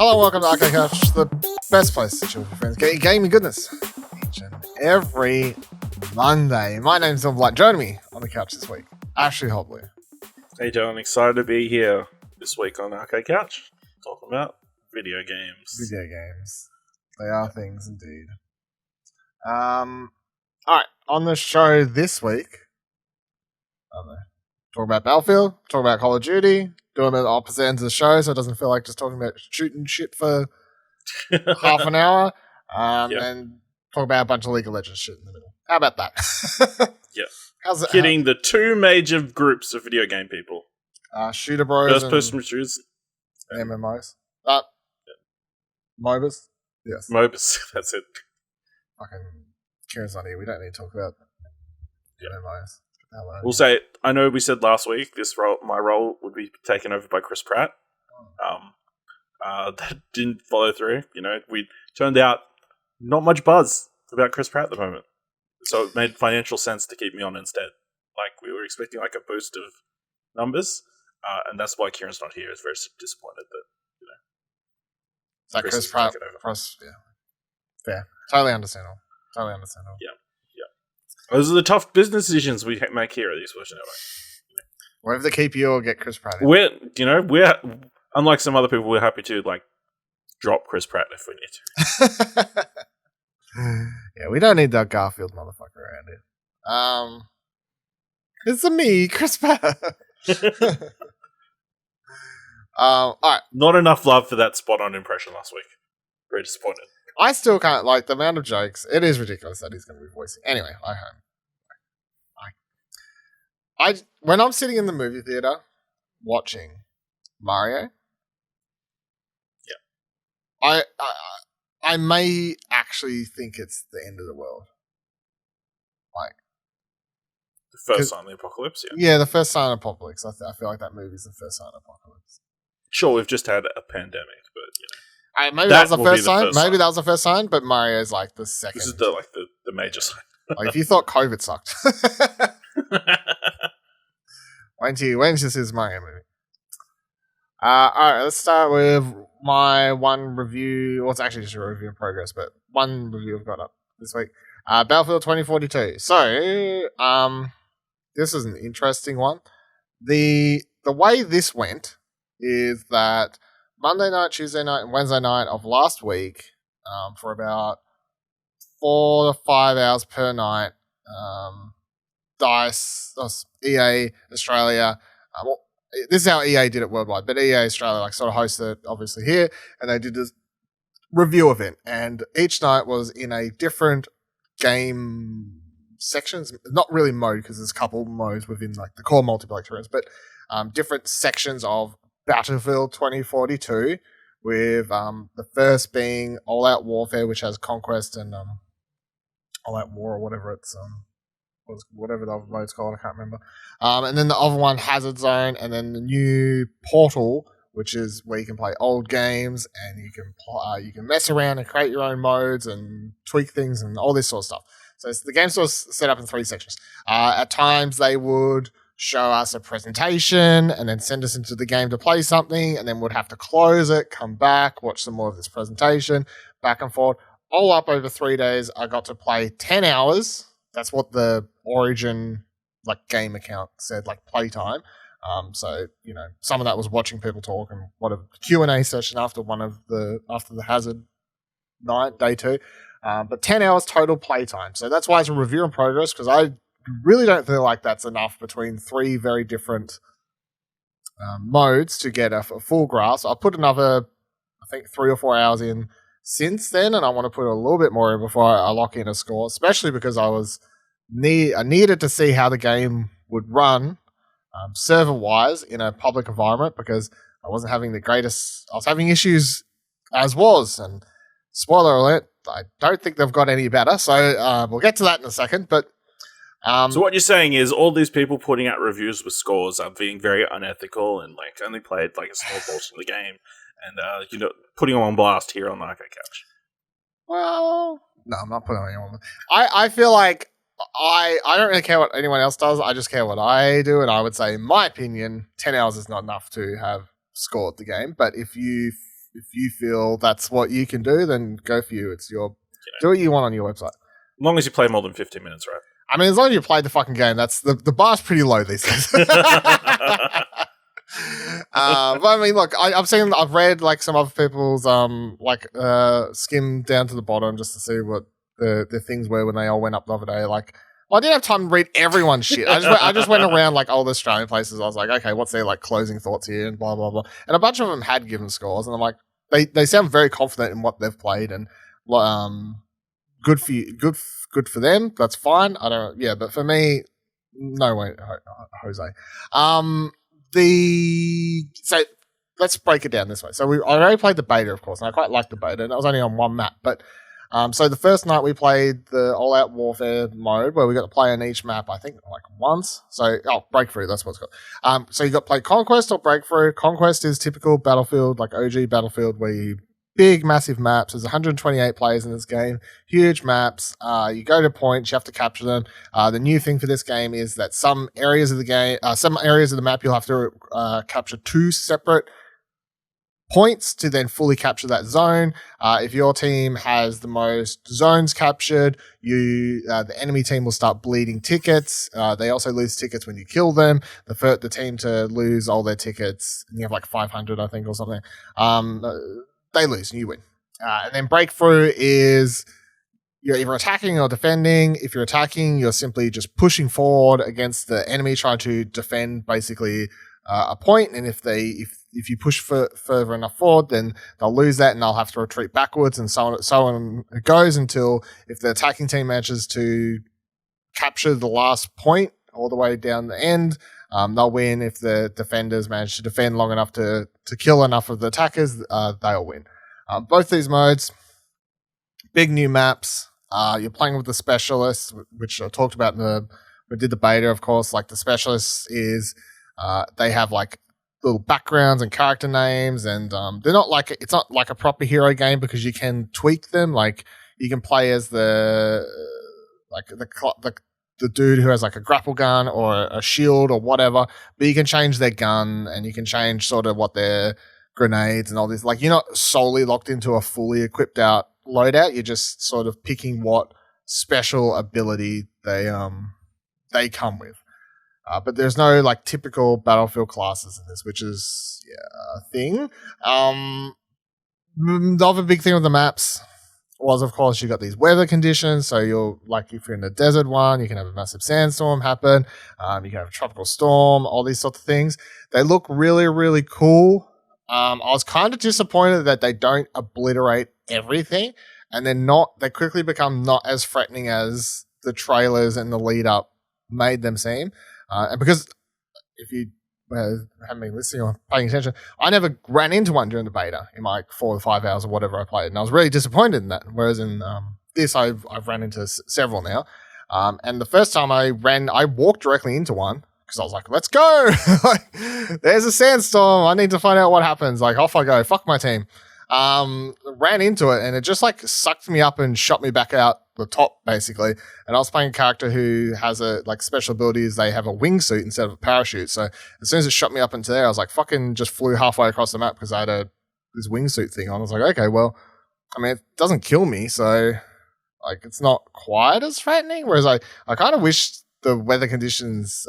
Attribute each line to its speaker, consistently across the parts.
Speaker 1: Hello and welcome to Arcane Couch, the best place to chill with your friends, get your gaming goodness each and every Monday. My name's Tom Black. Joining me on the couch this week, Ashley Hobley.
Speaker 2: Hey John, excited to be here this week on Arcade Couch, talking about video games.
Speaker 1: Video games. They are things indeed. Alright, on the show this week, talk about Battlefield, talk about Call of Duty, doing the opposite ends of the show so it doesn't feel like just talking about shooting shit for half an hour, and talk about a bunch of League of Legends shit in the middle. How about that?
Speaker 2: Yeah.
Speaker 1: How's it?
Speaker 2: Hitting the two major groups of video game people.
Speaker 1: Shooter bros
Speaker 2: First-person shooters.
Speaker 1: MMOs. MOBAs? Yes.
Speaker 2: MOBAs, that's it.
Speaker 1: Fucking Kieran's not here. We don't need to talk about MMOs.
Speaker 2: We'll say, I know we said last week my role would be taken over by Chris Pratt. That didn't follow through. You know, we turned out not much buzz about Chris Pratt at the moment. So it made financial sense to keep me on instead. Like, we were expecting like a boost of numbers, and that's why Kieran's not here. He's very disappointed that, you know.
Speaker 1: It's like Chris Pratt. Fair. Totally understandable.
Speaker 2: Yeah. Those are the tough business decisions we make here at the Explosion Network.
Speaker 1: Whatever they keep you or get Chris Pratt in.
Speaker 2: We're unlike some other people, we're happy to like drop Chris Pratt if we need to.
Speaker 1: Yeah, we don't need that Garfield motherfucker around here. It's me, Chris Pratt. Alright.
Speaker 2: Not enough love for that spot on impression last week. Very disappointed.
Speaker 1: I still can't, like, the amount of jokes. It is ridiculous that he's going to be voicing. Anyway, when I'm sitting in the movie theater watching Mario, I may actually think it's the end of the world. Like,
Speaker 2: the first sign of the apocalypse,
Speaker 1: yeah, the first sign of apocalypse. I feel like that movie's the first sign of apocalypse.
Speaker 2: Sure, we've just had a pandemic, but you know.
Speaker 1: Maybe that was the first sign. Maybe that was the first sign, but Mario's like the second.
Speaker 2: This is the major sign.
Speaker 1: Like, if you thought COVID sucked, wait until you see this Mario movie. All right, let's start with my one review. Well, it's actually just a review in progress, but one review I've got up this week. Battlefield 2042. So, this is an interesting one. The way this went is that Monday night, Tuesday night, and Wednesday night of last week, for about 4 to 5 hours per night, DICE, EA Australia, this is how EA did it worldwide, but EA Australia sort of hosted it obviously here, and they did this review event, and each night was in a different game sections, not really mode because there's a couple modes within like the core multiplayer experience, but different sections of Battlefield 2042, with the first being All Out Warfare, which has Conquest and All Out War or whatever it's whatever the other mode's called, I can't remember. And then the other one, Hazard Zone, and then the new Portal, which is where you can play old games and you can mess around and create your own modes and tweak things and all this sort of stuff. So the game's sort of set up in 3 sections. At times they would show us a presentation and then send us into the game to play something, and then we'd have to close it, come back, watch some more of this presentation, back and forth. All up over 3 days, I got to play 10 hours. That's what the Origin game account said, playtime. So, you know, some of that was watching people talk and what a Q&A session after the Hazard night, day 2. But 10 hours total playtime. So that's why it's a review in progress, because I really don't feel like that's enough between 3 very different modes to get a full grasp. I'll put another, I think, 3 or 4 hours in since then, and I want to put a little bit more in before I lock in a score, especially because I needed to see how the game would run server-wise in a public environment, because I wasn't having the greatest... I was having issues as was, and spoiler alert, I don't think they've got any better, so we'll get to that in a second, but
Speaker 2: so what you're saying is all these people putting out reviews with scores are being very unethical and only played a small portion of the game, and putting them on blast here on the Arcade Couch.
Speaker 1: Well, no, I'm not putting anyone on. I feel like I don't really care what anyone else does. I just care what I do, and I would say, in my opinion, 10 hours is not enough to have scored the game. But if you if you feel that's what you can do, then go for you. It's your do what you want on your website.
Speaker 2: As long as you play more than 15 minutes, right?
Speaker 1: I mean, as long as you played the fucking game, that's the bar's pretty low these days. But I mean, look, I've read like some other people's skim down to the bottom just to see what the things were when they all went up the other day. Like, well, I didn't have time to read everyone's shit. I just went around like all the Australian places. I was like, okay, what's their like closing thoughts here and blah blah blah. And a bunch of them had given scores, and I'm like, they sound very confident in what they've played, and good for you, good for them. That's fine. But for me, no way, Jose. So let's break it down this way. So I already played the beta, of course, and I quite liked the beta, and it was only on one map. But so the first night we played the all-out warfare mode, where we got to play on each map, I think, like once. So Breakthrough, that's what it's called. So you got to play Conquest or Breakthrough. Conquest is typical Battlefield, like OG Battlefield, where you big, massive maps. There's 128 players in this game. Huge maps. You go to points. You have to capture them. The new thing for this game is that some areas of the map, you'll have to capture 2 separate points to then fully capture that zone. If your team has the most zones captured, the enemy team will start bleeding tickets. They also lose tickets when you kill them. The team to lose all their tickets, and you have like 500, I think, or something. They lose and you win. And then Breakthrough is you're either attacking or defending. If you're attacking, you're simply just pushing forward against the enemy, trying to defend basically a point. And if you push further enough forward, then they'll lose that and they'll have to retreat backwards, and so on it goes until if the attacking team manages to capture the last point all the way down the end, they'll win. If the defenders manage to defend long enough to kill enough of the attackers, they'll win. Both these modes, big new maps. You're playing with the specialists, which I talked about we did the beta, of course. Like the specialists is, they have like little backgrounds and character names, and they're not like, it's not like a proper hero game because you can tweak them. Like you can play as the dude who has like a grapple gun or a shield or whatever, but you can change their gun and you can change sort of what their grenades and all this. Like you're not solely locked into a fully equipped out loadout. You're just sort of picking what special ability they come with. But there's no like typical Battlefield classes in this, which is a thing. The other big thing with the maps was, of course, you got these weather conditions. So you're like, if you're in a desert one, you can have a massive sandstorm happen. You can have a tropical storm, all these sorts of things. They look really, really cool. I was kind of disappointed that they don't obliterate everything, and they quickly become not as threatening as the trailers and the lead up made them seem. And because if you haven't been listening or paying attention, I never ran into one during the beta in my 4 or 5 hours or whatever I played, and I was really disappointed in that. Whereas in this, I've ran into several now. And the first time I walked directly into one because I was like, "Let's go! Like, there's a sandstorm. I need to find out what happens." Like, off I go. Fuck my team. Ran into it, and it just like sucked me up and shot me back out the top, basically. And I was playing a character who has a like special abilities. They have a wingsuit instead of a parachute. So as soon as it shot me up into there, I was like, fucking just flew halfway across the map because I had this wingsuit thing on. I was like, okay, well, I mean, it doesn't kill me, so like it's not quite as threatening. Whereas I kind of wish the weather conditions,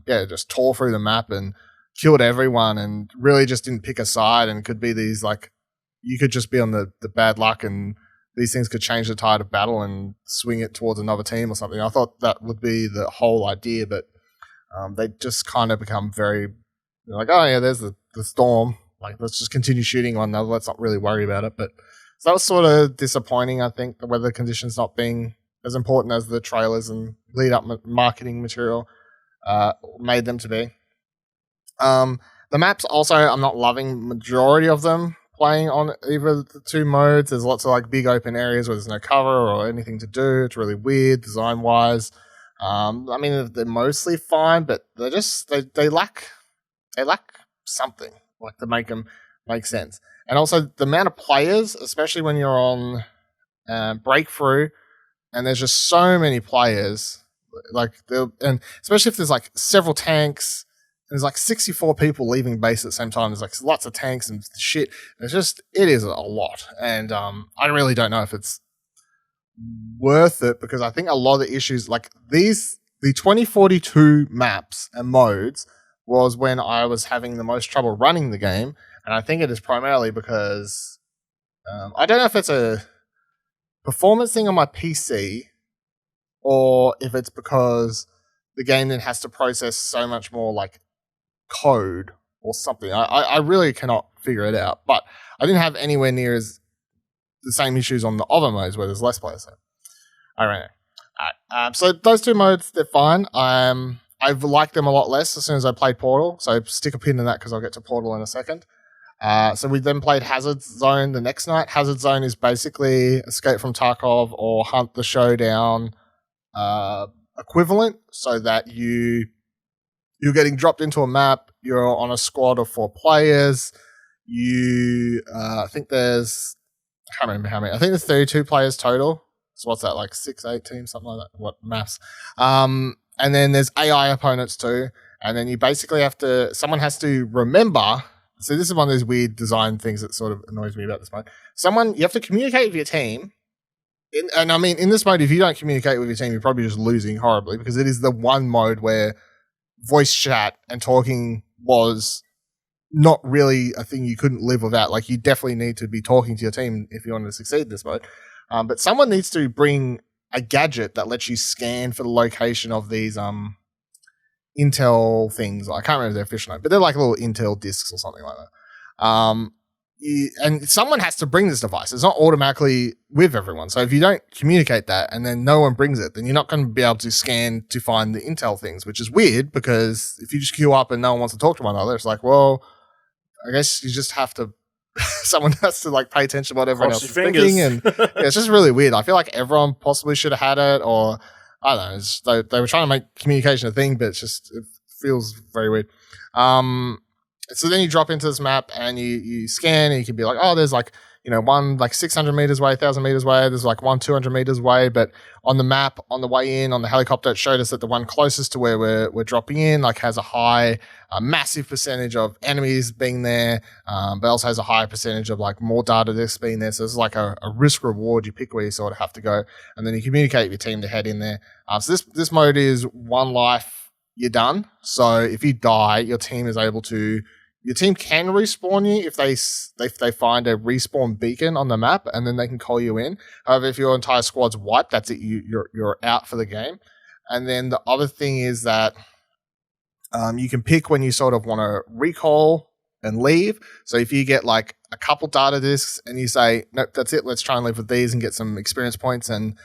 Speaker 1: just tore through the map and killed everyone and really just didn't pick a side, and could be these like, you could just be on the bad luck and these things could change the tide of battle and swing it towards another team or something. I thought that would be the whole idea, but they just kind of become very like, oh yeah, there's the storm. Like, let's just continue shooting one another. Let's not really worry about it. But so that was sort of disappointing, I think, the weather conditions not being as important as the trailers and lead up marketing material made them to be. The maps also, I'm not loving majority of them. Playing on either of the two modes, there's lots of like big open areas where there's no cover or anything to do. It's really weird design wise. I mean, they're mostly fine, but they lack something like to make them make sense. And also the amount of players, especially when you're on Breakthrough, and there's just so many players. Like, and especially if there's like several tanks. there's like 64 people leaving base at the same time. There's like lots of tanks and shit. It is a lot. And I really don't know if it's worth it, because I think a lot of the issues, like the 2042 maps and modes was when I was having the most trouble running the game. And I think it is primarily because I don't know if it's a performance thing on my PC or if it's because the game then has to process so much more like code or something. I really cannot figure it out, but I didn't have anywhere near as the same issues on the other modes where there's less players. So I don't know. Alright, so those two modes, they're fine. I've liked them a lot less as soon as I played Portal, so stick a pin in that because I'll get to Portal in a second. So we then played Hazard Zone the next night. Hazard Zone is basically Escape from Tarkov or Hunt the Showdown equivalent, so that you're getting dropped into a map. You're on a squad of 4 players. I think there's, I can't remember how many. I think there's 32 players total. So what's that, like 6, 8 teams, something like that? What maths? And then there's AI opponents too. And then you basically someone has to remember. So this is one of those weird design things that sort of annoys me about this mode. You have to communicate with your team. And I mean, in this mode, if you don't communicate with your team, you're probably just losing horribly, because it is the one mode where voice chat and talking was not really a thing you couldn't live without. Like, you definitely need to be talking to your team if you want to succeed in this mode. But someone needs to bring a gadget that lets you scan for the location of these Intel things. I can't remember their official name, but they're like little Intel discs or something like that. And someone has to bring this device. It's not automatically with everyone. So if you don't communicate that and then no one brings it, then you're not going to be able to scan to find the Intel things, which is weird, because if you just queue up and no one wants to talk to one another, it's like, well, I guess you just have to someone has to like pay attention to what everyone else is thinking, and it's just really weird. I feel like everyone possibly should have had it, or I don't know. They were trying to make communication a thing, but it feels very weird. So then you drop into this map and you scan, and you can be like, oh, there's like, one like 600 meters away, 1,000 meters away. There's like one 200 meters away. But on the map, on the way in, on the helicopter, it showed us that the one closest to where we're dropping in, like, has a massive percentage of enemies being there, but also has a higher percentage of like more data disks being there. So it's like a risk reward. You pick where you sort of have to go, and then you communicate with your team to head in there. So this mode is one life, you're done. So if you die, your team can respawn you if they find a respawn beacon on the map, and then they can call you in. However, if your entire squad's wiped, that's it. You're out for the game. And then the other thing is that you can pick when you sort of want to recall and leave. So if you get like a couple data disks and you say, nope, that's it, let's try and live with these and get some experience points and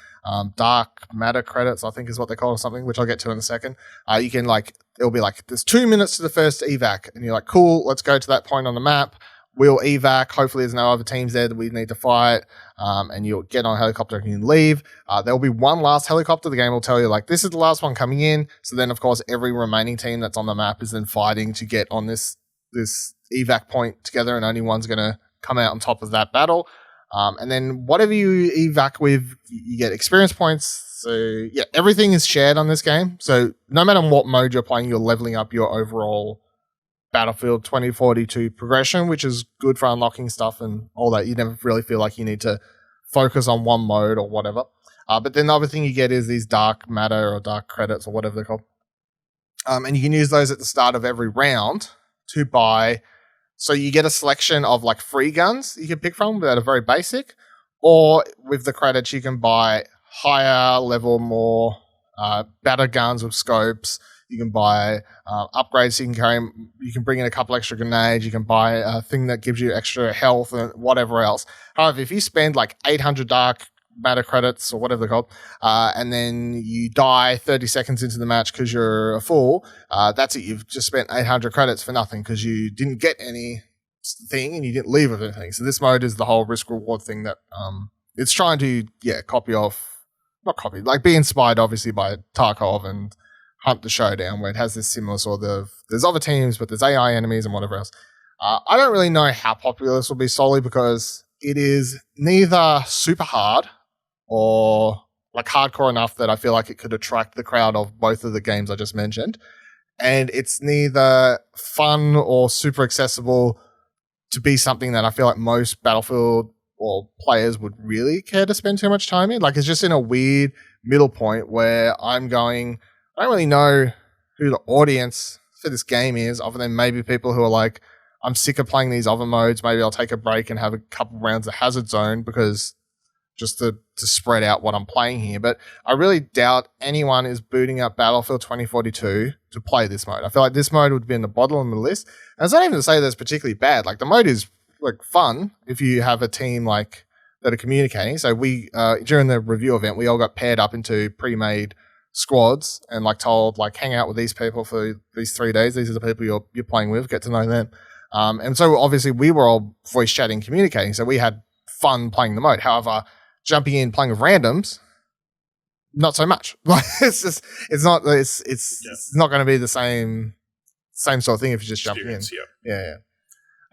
Speaker 1: dark matter credits, I think is what they call it, or something, which I'll get to in a second. You can it'll be like, there's 2 minutes to the first evac, and you're like, cool, let's go to that point on the map. We'll evac. Hopefully there's no other teams there that we need to fight. And you'll get on a helicopter and you can leave. There'll be one last helicopter. The game will tell you, like, this is the last one coming in. So then, of course, every remaining team that's on the map is then fighting to get on this evac point together, and only one's going to come out on top of that battle. And then whatever you evac with, you get experience points. So yeah, everything is shared on this game. So no matter what mode you're playing, you're leveling up your overall Battlefield 2042 progression, which is good for unlocking stuff and all that. You never really feel like you need to focus on one mode or whatever. But then the other thing you get is these dark matter or dark credits or whatever they're called. And you can use those at the start of every round to buy. So you get a selection of like free guns you can pick from that are very basic, or with the credits you can buy higher level, more better guns with scopes. You can buy upgrades. So you can bring in a couple extra grenades. You can buy a thing that gives you extra health and whatever else. However, if you spend like 800 dark matter credits or whatever they're called, and then you die 30 seconds into the match because you're a fool, that's it. You've just spent 800 credits for nothing because you didn't get any thing and you didn't leave with anything. So this mode is the whole risk reward thing that it's trying to be inspired obviously by Tarkov and Hunt the Showdown, where it has this similar sort of, there's other teams, but there's AI enemies and whatever else. I don't really know how popular this will be, solely because it is neither super hard or like hardcore enough that I feel like it could attract the crowd of both of the games I just mentioned. and it's neither fun or super accessible to be something that I feel like most Battlefield or players would really care to spend too much time in. Like, it's just in a weird middle point where I'm going, I don't really know who the audience for this game is, other than maybe people who are like, I'm sick of playing these other modes. Maybe I'll take a break and have a couple rounds of Hazard Zone because just to spread out what I'm playing here. But I really doubt anyone is booting up Battlefield 2042 to play this mode. I feel like this mode would be in the bottom of the list. And it's not even to say that it's particularly bad. Like, the mode is like fun if you have a team like that are communicating. So we during the review event, we all got paired up into pre-made squads and like told like hang out with these people for these 3 days. These are the people you're playing with. Get to know them. And so obviously we were all voice chatting, communicating. So we had fun playing the mode. However, jumping in playing with randoms, not so much. Like, it's not going to be the same sort of thing if you just jump in. Yeah.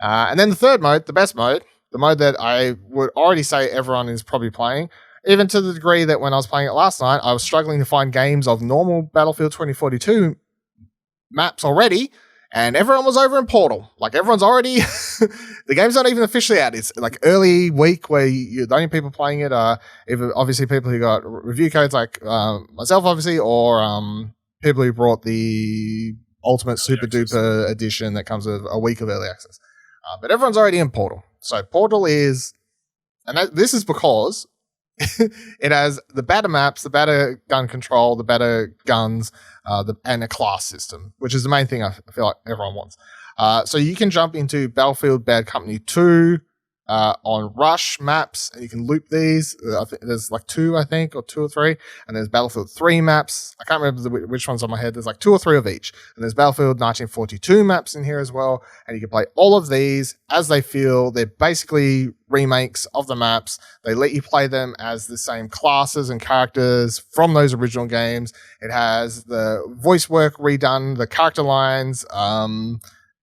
Speaker 1: And then the third mode, the best mode, the mode that I would already say everyone is probably playing, even to the degree that when I was playing it last night, I was struggling to find games of normal Battlefield 2042 maps already, and everyone was over in Portal. Like, everyone's already... the game's not even officially out. It's like early week where the only people playing it are either obviously people who got review codes like myself, obviously, or people who brought the Ultimate Super Duper edition that comes with a week of early access. But everyone's already in Portal. So Portal is... And this is because it has the better maps, the better gun control, the better guns, and a class system, which is the main thing I feel like everyone wants. So you can jump into Battlefield Bad Company 2 on Rush maps, and you can loop these. I think there's like 2, I think, or 2 or 3. And there's Battlefield 3 maps. I can't remember which ones on my head. There's like 2 or 3 of each. And there's Battlefield 1942 maps in here as well. And you can play all of these as they feel. They're basically remakes of the maps. They let you play them as the same classes and characters from those original games. It has the voice work redone, the character lines,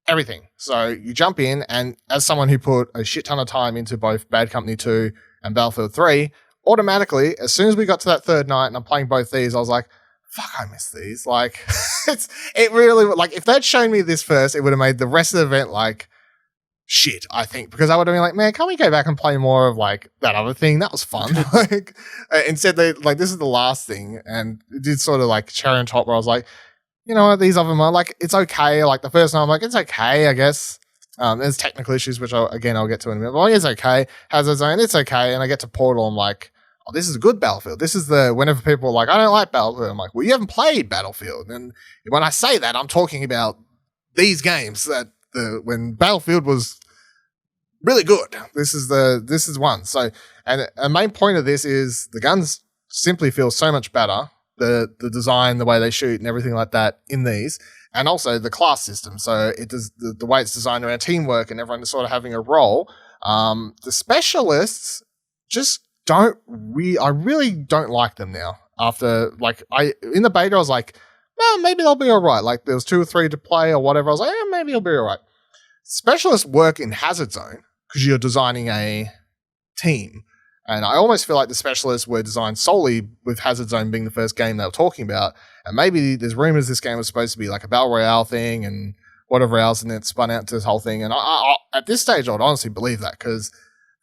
Speaker 1: everything. So you jump in, and as someone who put a shit ton of time into both Bad Company 2 and Battlefield 3, automatically, as soon as we got to that third night and I'm playing both these, I was like, fuck, I miss these. Like, it really, like, if they'd shown me this first, it would have made the rest of the event like shit, I think, because I would have been like, man, can't we go back and play more of like that other thing? That was fun. Like, instead they like, this is the last thing, and it did sort of like cherry on top where I was like, you know what, these of them are like, it's okay. Like, the first night I'm like, it's okay, I guess. There's technical issues, which I'll get to in a minute. But it's okay. Has its own, it's okay. And I get to Portal, I'm like, oh, this is a good Battlefield. This is whenever people are like, I don't like Battlefield, I'm like, well, you haven't played Battlefield. And when I say that, I'm talking about these games that when Battlefield was really good. This is one. So, and a main point of this is the guns simply feel so much better. The design, the way they shoot and everything like that in these, and also the class system. So it does the way it's designed around teamwork and everyone is sort of having a role. The specialists just I really don't like them now. After in the beta I was like, well, maybe they'll be alright. Like, there was 2 or 3 to play or whatever. I was like, maybe it'll be alright. Specialists work in Hazard Zone because you're designing a team. And I almost feel like the specialists were designed solely with Hazard Zone being the first game they were talking about. And maybe there's rumors this game was supposed to be like a Battle Royale thing and whatever else, and then it spun out to this whole thing. And I at this stage, I would honestly believe that, because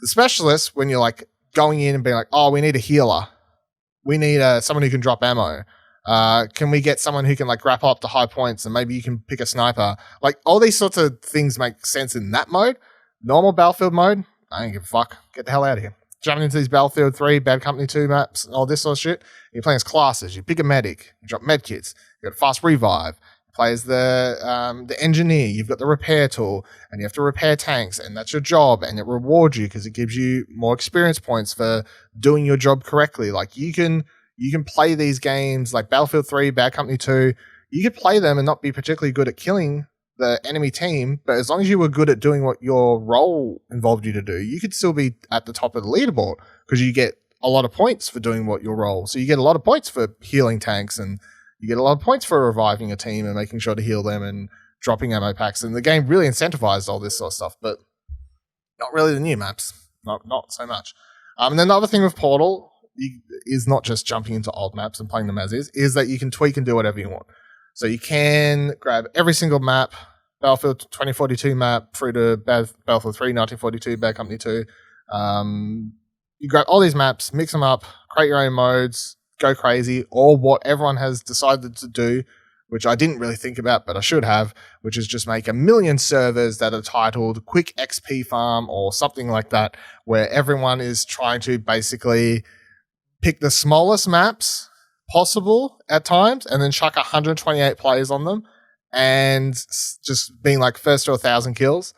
Speaker 1: the specialists, when you're like going in and being like, oh, we need a healer. We need someone who can drop ammo. Can we get someone who can like grapple up to high points, and maybe you can pick a sniper? Like, all these sorts of things make sense in that mode. Normal Battlefield mode, I don't give a fuck. Get the hell out of here. Jumping into these Battlefield 3, Bad Company 2 maps, all this sort of shit. You're playing as classes. You pick a medic. You drop med kits. You got a fast revive. You play as the engineer. You've got the repair tool, and you have to repair tanks, and that's your job, and it rewards you because it gives you more experience points for doing your job correctly. Like, you can play these games like Battlefield 3, Bad Company 2. You could play them and not be particularly good at killing the enemy team, but as long as you were good at doing what your role involved you to do, you could still be at the top of the leaderboard, because you get a lot of points for doing what your role. So you get a lot of points for healing tanks, and you get a lot of points for reviving a team and making sure to heal them and dropping ammo packs. And the game really incentivized all this sort of stuff, but not really the new maps. Not so much. And then the other thing with Portal is not just jumping into old maps and playing them as is that you can tweak and do whatever you want. So you can grab every single map, Battlefield 2042 map through to Battlefield 3, 1942, Bad Company 2. You grab all these maps, mix them up, create your own modes, go crazy, or what everyone has decided to do, which I didn't really think about, but I should have, which is just make 1 million servers that are titled Quick XP Farm or something like that, where everyone is trying to basically pick the smallest maps possible at times and then chuck 128 players on them and just being like first to 1,000 kills.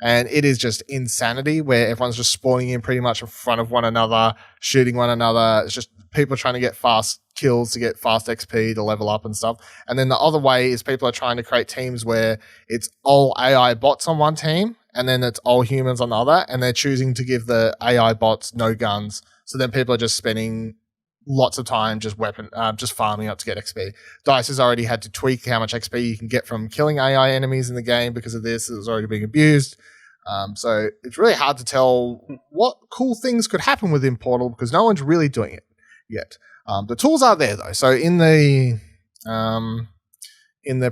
Speaker 1: And it is just insanity where everyone's just spawning in pretty much in front of one another, shooting one another. It's just people trying to get fast kills to get fast XP to level up and stuff. And then the other way is people are trying to create teams where it's all AI bots on one team and then it's all humans on the other, and they're choosing to give the AI bots no guns. So then people are just spending lots of time just farming up to get XP. DICE has already had to tweak how much XP you can get from killing AI enemies in the game because of this. It was already being abused. So it's really hard to tell what cool things could happen within Portal because no one's really doing it yet. The tools are there though. So in the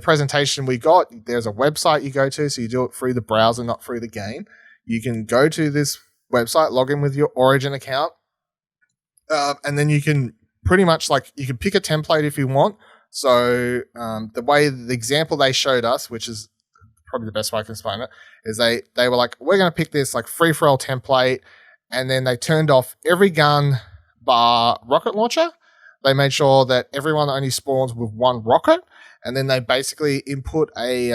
Speaker 1: presentation we got, there's a website you go to. So you do it through the browser, not through the game. You can go to this website, log in with your Origin account, and then you can pretty much you can pick a template if you want. So the example they showed us, which is probably the best way I can explain it, is they were like, we're going to pick this free-for-all template, and then they turned off every gun bar rocket launcher. They made sure that everyone only spawns with one rocket, and then they basically input a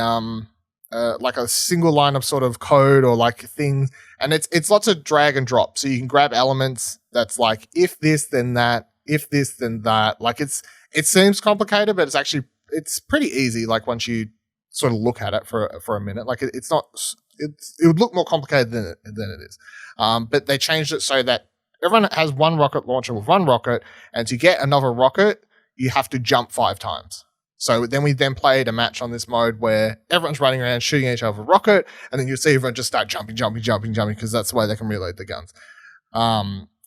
Speaker 1: single line of sort of code or thing, and it's lots of drag and drop. So you can grab elements that's like if this then that, if this then that. It seems complicated, but it's pretty easy. Once you sort of look at it for a minute, it's not. It would look more complicated than it is. But they changed it so that everyone has one rocket launcher with one rocket, and to get another rocket, you have to jump 5 times. So then we played a match on this mode where everyone's running around shooting each other with a rocket, and then you see everyone just start jumping, because that's the way they can reload the guns.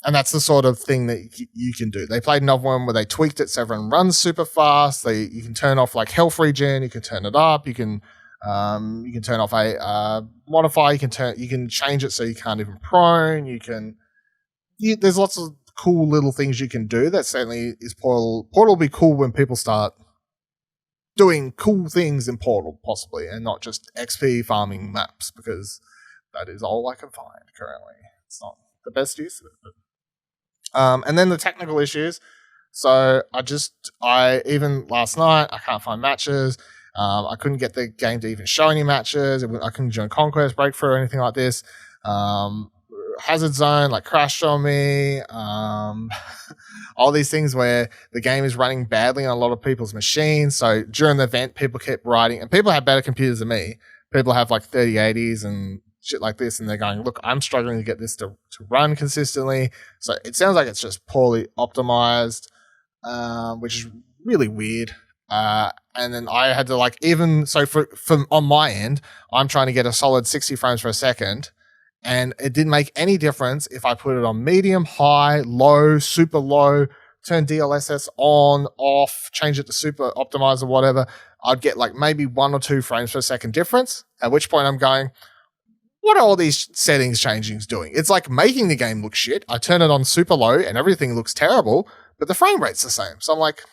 Speaker 1: And that's the sort of thing that you can do. They played another one where they tweaked it so everyone runs super fast. You can turn off health regen, you can turn it up, you can turn off a modifier, you can change it so you can't even prone, there's lots of cool little things you can do. That certainly is Portal. Portal will be cool when people start doing cool things in Portal, possibly, and not just XP farming maps, because that is all I can find currently. It's not the best use of it. And then the technical issues. So even last night, I can't find matches. I couldn't get the game to even show any matches. I couldn't join Conquest, Breakthrough, or anything like this. Hazard Zone crashed on me. All these things where the game is running badly on a lot of people's machines. So during the event, people kept writing, and people have better computers than me. People have 3080s and shit like this, and they're going, look, I'm struggling to get this to run consistently. So it sounds like it's just poorly optimized, which is really weird. And then I had to even so for on my end, I'm trying to get a solid 60 frames per second, and it didn't make any difference if I put it on medium, high, low, super low, turn DLSS on, off, change it to super optimize or whatever. I'd get maybe 1 or 2 frames per second difference, at which point I'm going, what are all these settings changings doing? It's making the game look shit. I turn it on super low and everything looks terrible, but the frame rate's the same. So I'm like,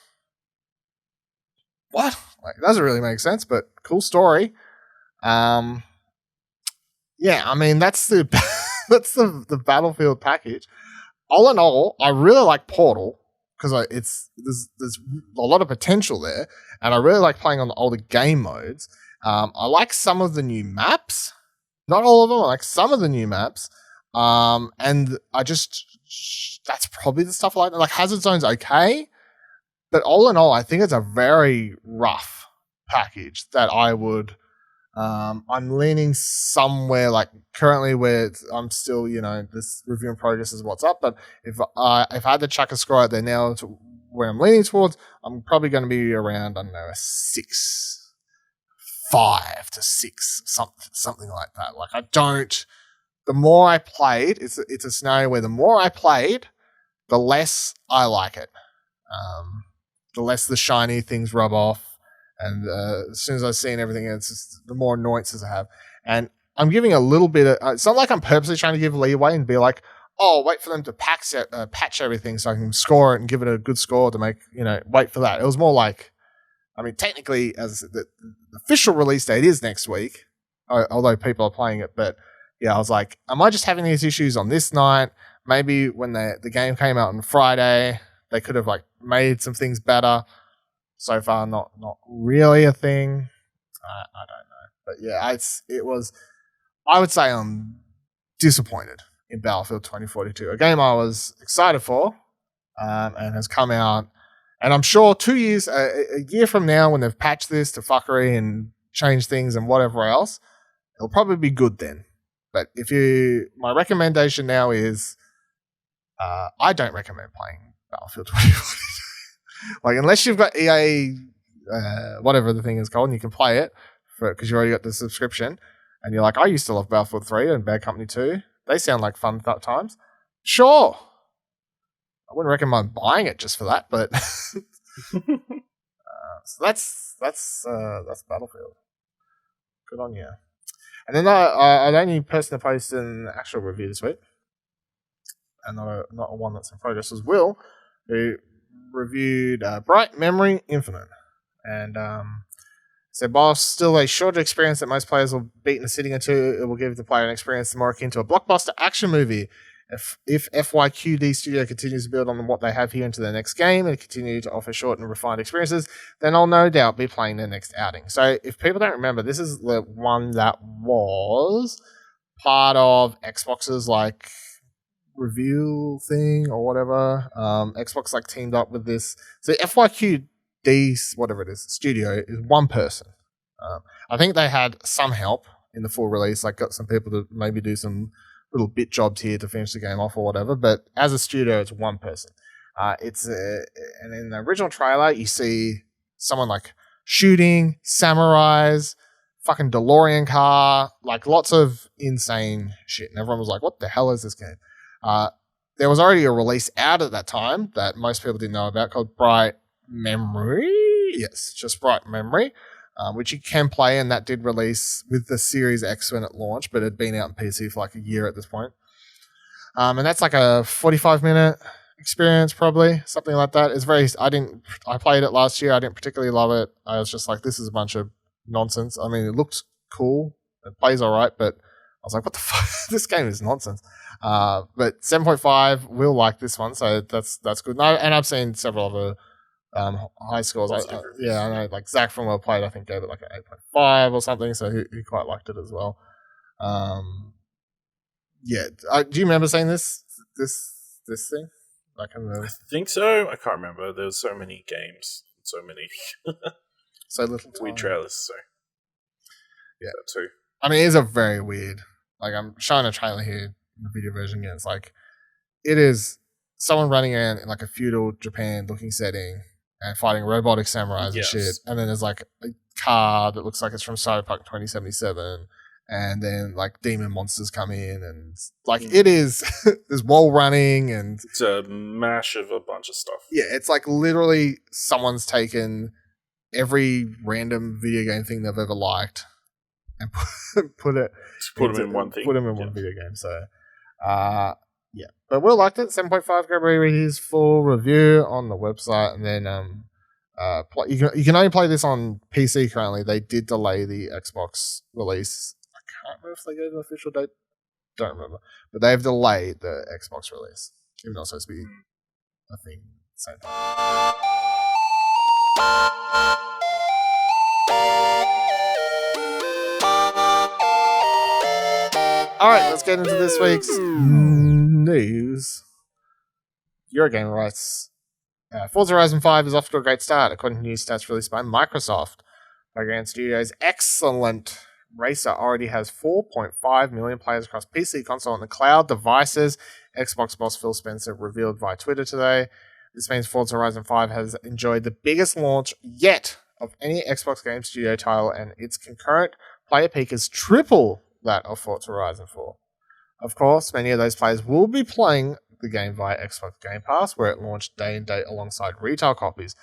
Speaker 1: what? It doesn't really make sense, but cool story. Yeah, I mean, that's the that's the Battlefield package. All in all, I really like Portal because there's a lot of potential there, and I really like playing on all the game modes. I like some of the new maps. Not all of them. I like some of the new maps. And that's probably the stuff I like. Hazard Zone's okay, but all in all, I think it's a very rough package that I would. I'm leaning somewhere currently where I'm still, this review in progress is what's up. But if I had to chuck a score out there now to where I'm leaning towards, I'm probably going to be around, I don't know, a 5 to 6, something like that. The more I played, it's a scenario where the more I played, the less I like it. The less the shiny things rub off. And as soon as I've seen everything, it's just the more annoyances I have. And I'm giving a little bit of... it's not like I'm purposely trying to give leeway and be like, oh, wait for them to patch everything so I can score it and give it a good score to make, wait for that. It was more like, I mean, technically, as the official release date is next week, although people are playing it. But yeah, I was like, am I just having these issues on this night? Maybe when the game came out on Friday, they could have like made some things better. So far, not really a thing. I don't know. But yeah, it was, I would say I'm disappointed in Battlefield 2042, a game I was excited for, and has come out. And I'm sure 2 years, a year from now, when they've patched this to fuckery and changed things and whatever else, it'll probably be good then. But my recommendation now is, I don't recommend playing Battlefield 2042. Like, unless you've got EA, whatever the thing is called, and you can play it because you already got the subscription, and you're like, I used to love Battlefield 3 and Bad Company 2. They sound like fun times. Sure. I wouldn't recommend buying it just for that, but so that's Battlefield. Good on you. And then the only person to post an actual review this week, and not one that's in progress, was Will, who reviewed Bright Memory Infinite, and said, while still a shorter experience that most players will beat in a sitting or two, it will give the player an experience more akin to a blockbuster action movie. If FYQD Studio continues to build on what they have here into their next game and continue to offer short and refined experiences, then I'll no doubt be playing their next outing. So if people don't remember, this is the one that was part of Xbox's like review thing or whatever. Xbox like teamed up with this. So FYQD, whatever it is, studio is one person. I think they had some help in the full release, like got some people to maybe do some little bit jobs here to finish the game off or whatever, but as a studio, it's one person. And in the original trailer, you see someone like shooting, samurais, fucking DeLorean car, like lots of insane shit. And everyone was like, what the hell is this game? There was already a release out at that time that most people didn't know about called Bright Memory. Yes, just Bright Memory. Which you can play, and that did release with the Series X when it launched, but it had been out on PC for like a year at this point. And that's like a 45-minute experience, probably something like that. It's very. I played it last year. I didn't particularly love it. I was just like, this is a bunch of nonsense. I mean, it looked cool. It plays all right, but I was like, what the fuck? This game is nonsense. But 7.5 will like this one, so that's good. And I've seen several other high scores. I know, like Zach from Well Played, I think gave it like an 8.5 or something, so he quite liked it as well. Do you remember saying this thing? Like
Speaker 2: I think so. I can't remember. There's so many games, so many,
Speaker 1: so little
Speaker 2: weird trailers. So
Speaker 1: yeah,
Speaker 2: that too.
Speaker 1: I mean, it is a very weird. Like, I'm showing a trailer here, the video version again. It's like it is someone running around in like a feudal Japan looking setting and fighting robotic samurais and shit. And then there's like a car that looks like it's from Cyberpunk 2077. And then like demon monsters come in and like it is, there's wall running and
Speaker 2: it's a mash of a bunch of stuff.
Speaker 1: Yeah, it's like literally someone's taken every random video game thing they've ever liked and put them in one thing. Put them in one video game. So, yeah, but Will liked it. 7.5. Go read his full review on the website, and then you can only play this on PC currently. They did delay the Xbox release. I can't remember if they gave an official date. Don't remember, but they've delayed the Xbox release, even though it's supposed to be a thing at the same time. All right, let's get into this week's news. Eurogamer writes, Forza Horizon 5 is off to a great start, according to new stats released by Microsoft. Playground Studios' excellent racer already has 4.5 million players across PC, console, and the cloud devices, Xbox boss Phil Spencer revealed via Twitter today. This means Forza Horizon 5 has enjoyed the biggest launch yet of any Xbox Game Studio title, and its concurrent player peak is triple that of Forza Horizon 4. Of course, many of those players will be playing the game via Xbox Game Pass, where it launched day and date alongside retail copies.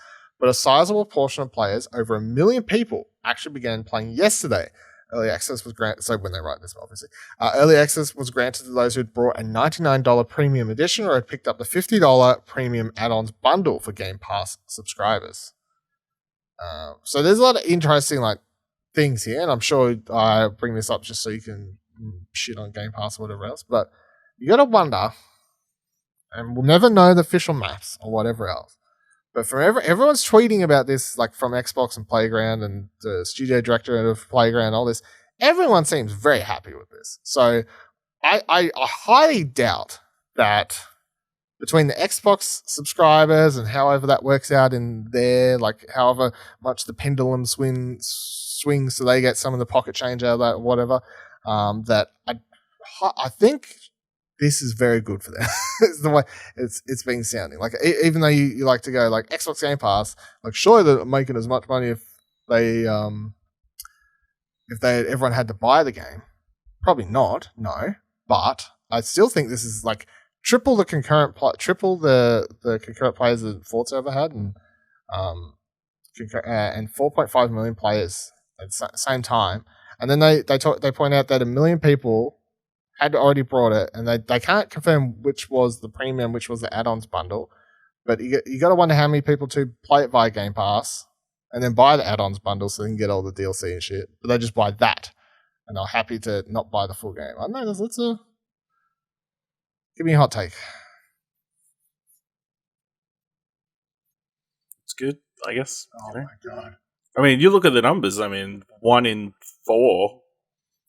Speaker 1: but a sizable portion of players, over 1 million people, actually began playing yesterday. Early access was granted, so when they write this, obviously. Early access was granted to those who'd brought a $99 premium edition or had picked up the $50 premium add-ons bundle for Game Pass subscribers. So there's a lot of interesting things here, and I'm sure I bring this up just so you can shit on Game Pass or whatever else, but you gotta wonder, and we'll never know the official maths or whatever else, but from everyone's tweeting about this, from Xbox and Playground and the studio director of Playground, all this, everyone seems very happy with this. So I highly doubt that between the Xbox subscribers and however that works out in there, however much the pendulum swings so they get some of the pocket change out of that or whatever, that I think this is very good for them. It's the way it's been sounding. Even though you like to go Xbox Game Pass, surely they're making as much money if everyone had to buy the game. Probably not, no. But I still think this is triple the concurrent players that Forza ever had, and 4.5 million players at the same time. And then they point out that 1 million people had already brought it, and they can't confirm which was the premium, which was the add-ons bundle. But you got to wonder how many people to play it via Game Pass and then buy the add-ons bundle so they can get all the DLC and shit. But they just buy that, and they're happy to not buy the full game. I don't know. Give me a hot take.
Speaker 2: It's good, I guess.
Speaker 1: Oh my god!
Speaker 2: I mean, you look at the numbers. I mean, 1 in 4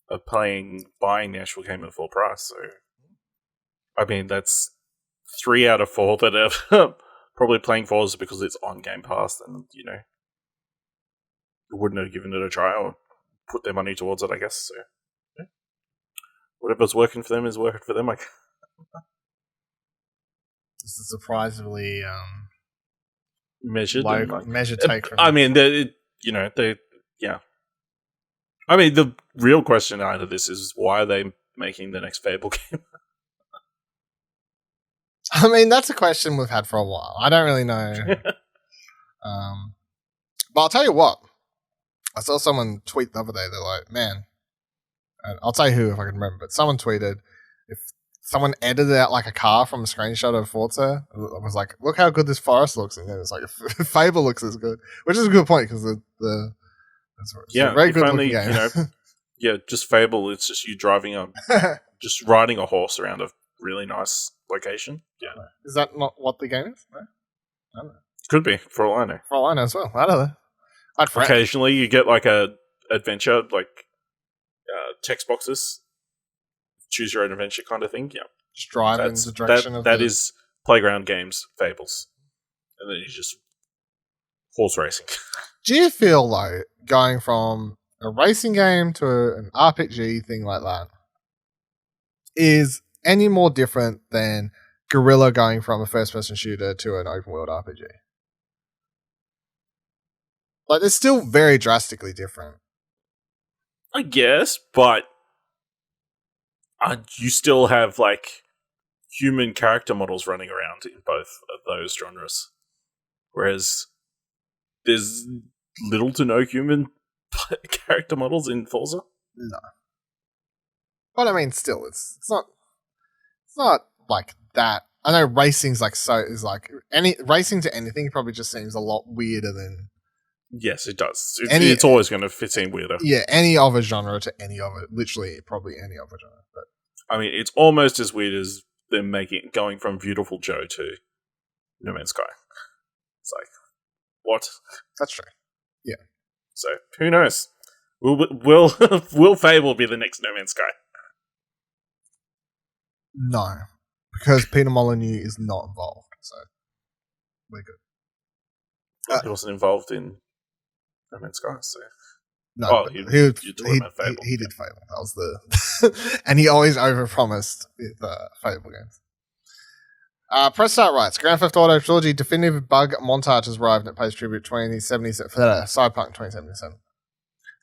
Speaker 2: are buying the actual game at full price. So, I mean, that's 3 out of 4 that are probably playing Forza because it's on Game Pass, and wouldn't have given it a try or put their money towards it, I guess. So, yeah. Whatever's working for them is working for them.
Speaker 1: This is surprisingly
Speaker 2: measured
Speaker 1: take.
Speaker 2: I mean, yeah. I mean, the real question out of this is, why are they making the next Fable game?
Speaker 1: I mean, that's a question we've had for a while. I don't really know. But I'll tell you what. I saw someone tweet the other day. They're like, man, and I'll tell you who if I can remember, but someone tweeted, if someone edited out a car from a screenshot of Forza, it was like, look how good this forest looks. And then it's like, Fable looks as good, which is a good point because it's a very good looking game.
Speaker 2: Just Fable. It's just you driving just riding a horse around a really nice location. Yeah,
Speaker 1: is that not what the game is? No? I don't know.
Speaker 2: Could be, for all I know.
Speaker 1: For all I know as well. I don't know.
Speaker 2: Occasionally, you get a adventure, text boxes, choose your own adventure kind of thing. Yeah,
Speaker 1: just drive in the direction of
Speaker 2: that is Playground Games Fables, and then you just horse racing.
Speaker 1: Do you feel though, going from a racing game to an RPG thing like that is any more different than Guerrilla going from a first-person shooter to an open-world RPG? They're still very drastically different.
Speaker 2: I guess, but you still have human character models running around in both of those genres, whereas there's little to no human character models in Forza.
Speaker 1: No, but I mean, still, it's not like that. I know racing's racing to anything probably just seems a lot weirder than.
Speaker 2: Yes, it does. It's always going to fit in weirder.
Speaker 1: Yeah, any other genre to any other, literally, probably any other genre. But
Speaker 2: I mean, it's almost as weird as them going from Beautiful Joe to No Man's Sky. It's like, what?
Speaker 1: That's true. Yeah.
Speaker 2: So who knows? Will Fable be the next No Man's Sky?
Speaker 1: No, because Peter Molyneux is not involved. So we're good.
Speaker 2: He wasn't involved in No Man's Sky, so
Speaker 1: no, he did Fable. That was the, and he always overpromised with Fable games. Press start writes, Grand Theft Auto Trilogy definitive bug montage has arrived and it pays tribute 2077 for Cyberpunk 2077.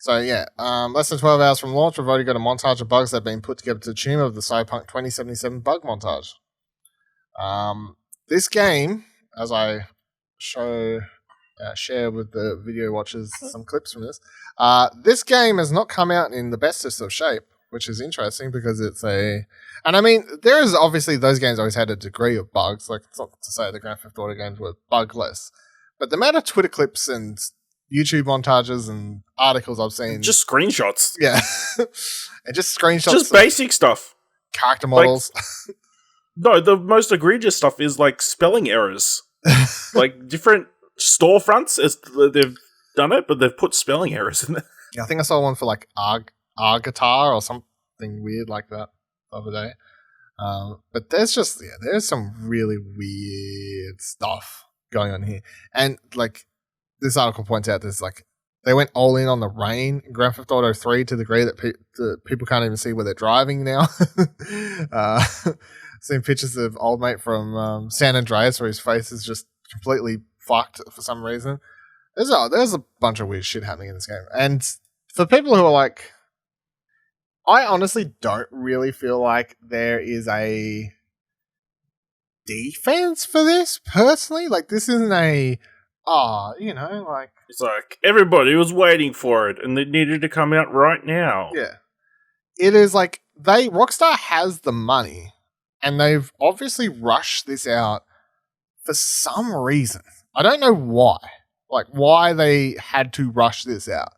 Speaker 1: So yeah, less than 12 hours from launch, we've already got a montage of bugs that have been put together to the tune of the Cyberpunk 2077 bug montage. This game, as I show share with the video watchers some clips from this. This game has not come out in the bestest of shape, which is interesting because it's a... And I mean, there is obviously those games always had a degree of bugs. Like, it's not to say the Grand Theft Auto games were bugless. But the amount of Twitter clips and YouTube montages and articles I've seen...
Speaker 2: Just screenshots.
Speaker 1: Yeah. And just screenshots.
Speaker 2: Just basic stuff.
Speaker 1: Character models.
Speaker 2: Like, no, the most egregious stuff is like spelling errors. Like different storefronts, they've done it, but they've put spelling errors in there.
Speaker 1: Yeah, I think I saw one for like guitar or something weird like that the other day. But there's some really weird stuff going on here. And like this article points out, there's like they went all in on the rain in Grand Theft Auto 3 to the degree that people can't even see where they're driving now. Seen pictures of old mate from San Andreas where his face is just completely fucked for some reason. There's a bunch of weird shit happening in this game. And for people who are like, I honestly don't really feel like there is a defense for this, personally. Like, this isn't a, like...
Speaker 2: It's like, everybody was waiting for it, and it needed to come out right now.
Speaker 1: Yeah. It is like, Rockstar has the money, and they've obviously rushed this out for some reason. I don't know why. Like, why they had to rush this out.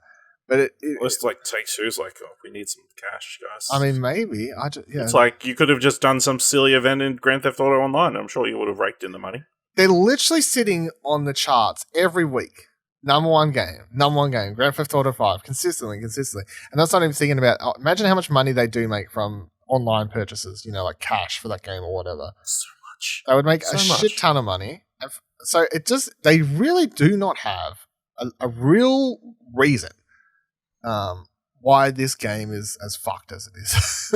Speaker 1: But
Speaker 2: it's like Take-Two's like, oh, we need some cash, guys.
Speaker 1: I mean, maybe.
Speaker 2: It's like you could have just done some silly event in Grand Theft Auto Online. I'm sure you would have raked in the money.
Speaker 1: They're literally sitting on the charts every week. Number one game, Grand Theft Auto 5, consistently. And that's not even thinking about, imagine how much money they do make from online purchases, like cash for that game or whatever.
Speaker 2: So much.
Speaker 1: They would make shit ton of money. So they really do not have a real reason why this game is as fucked as it is.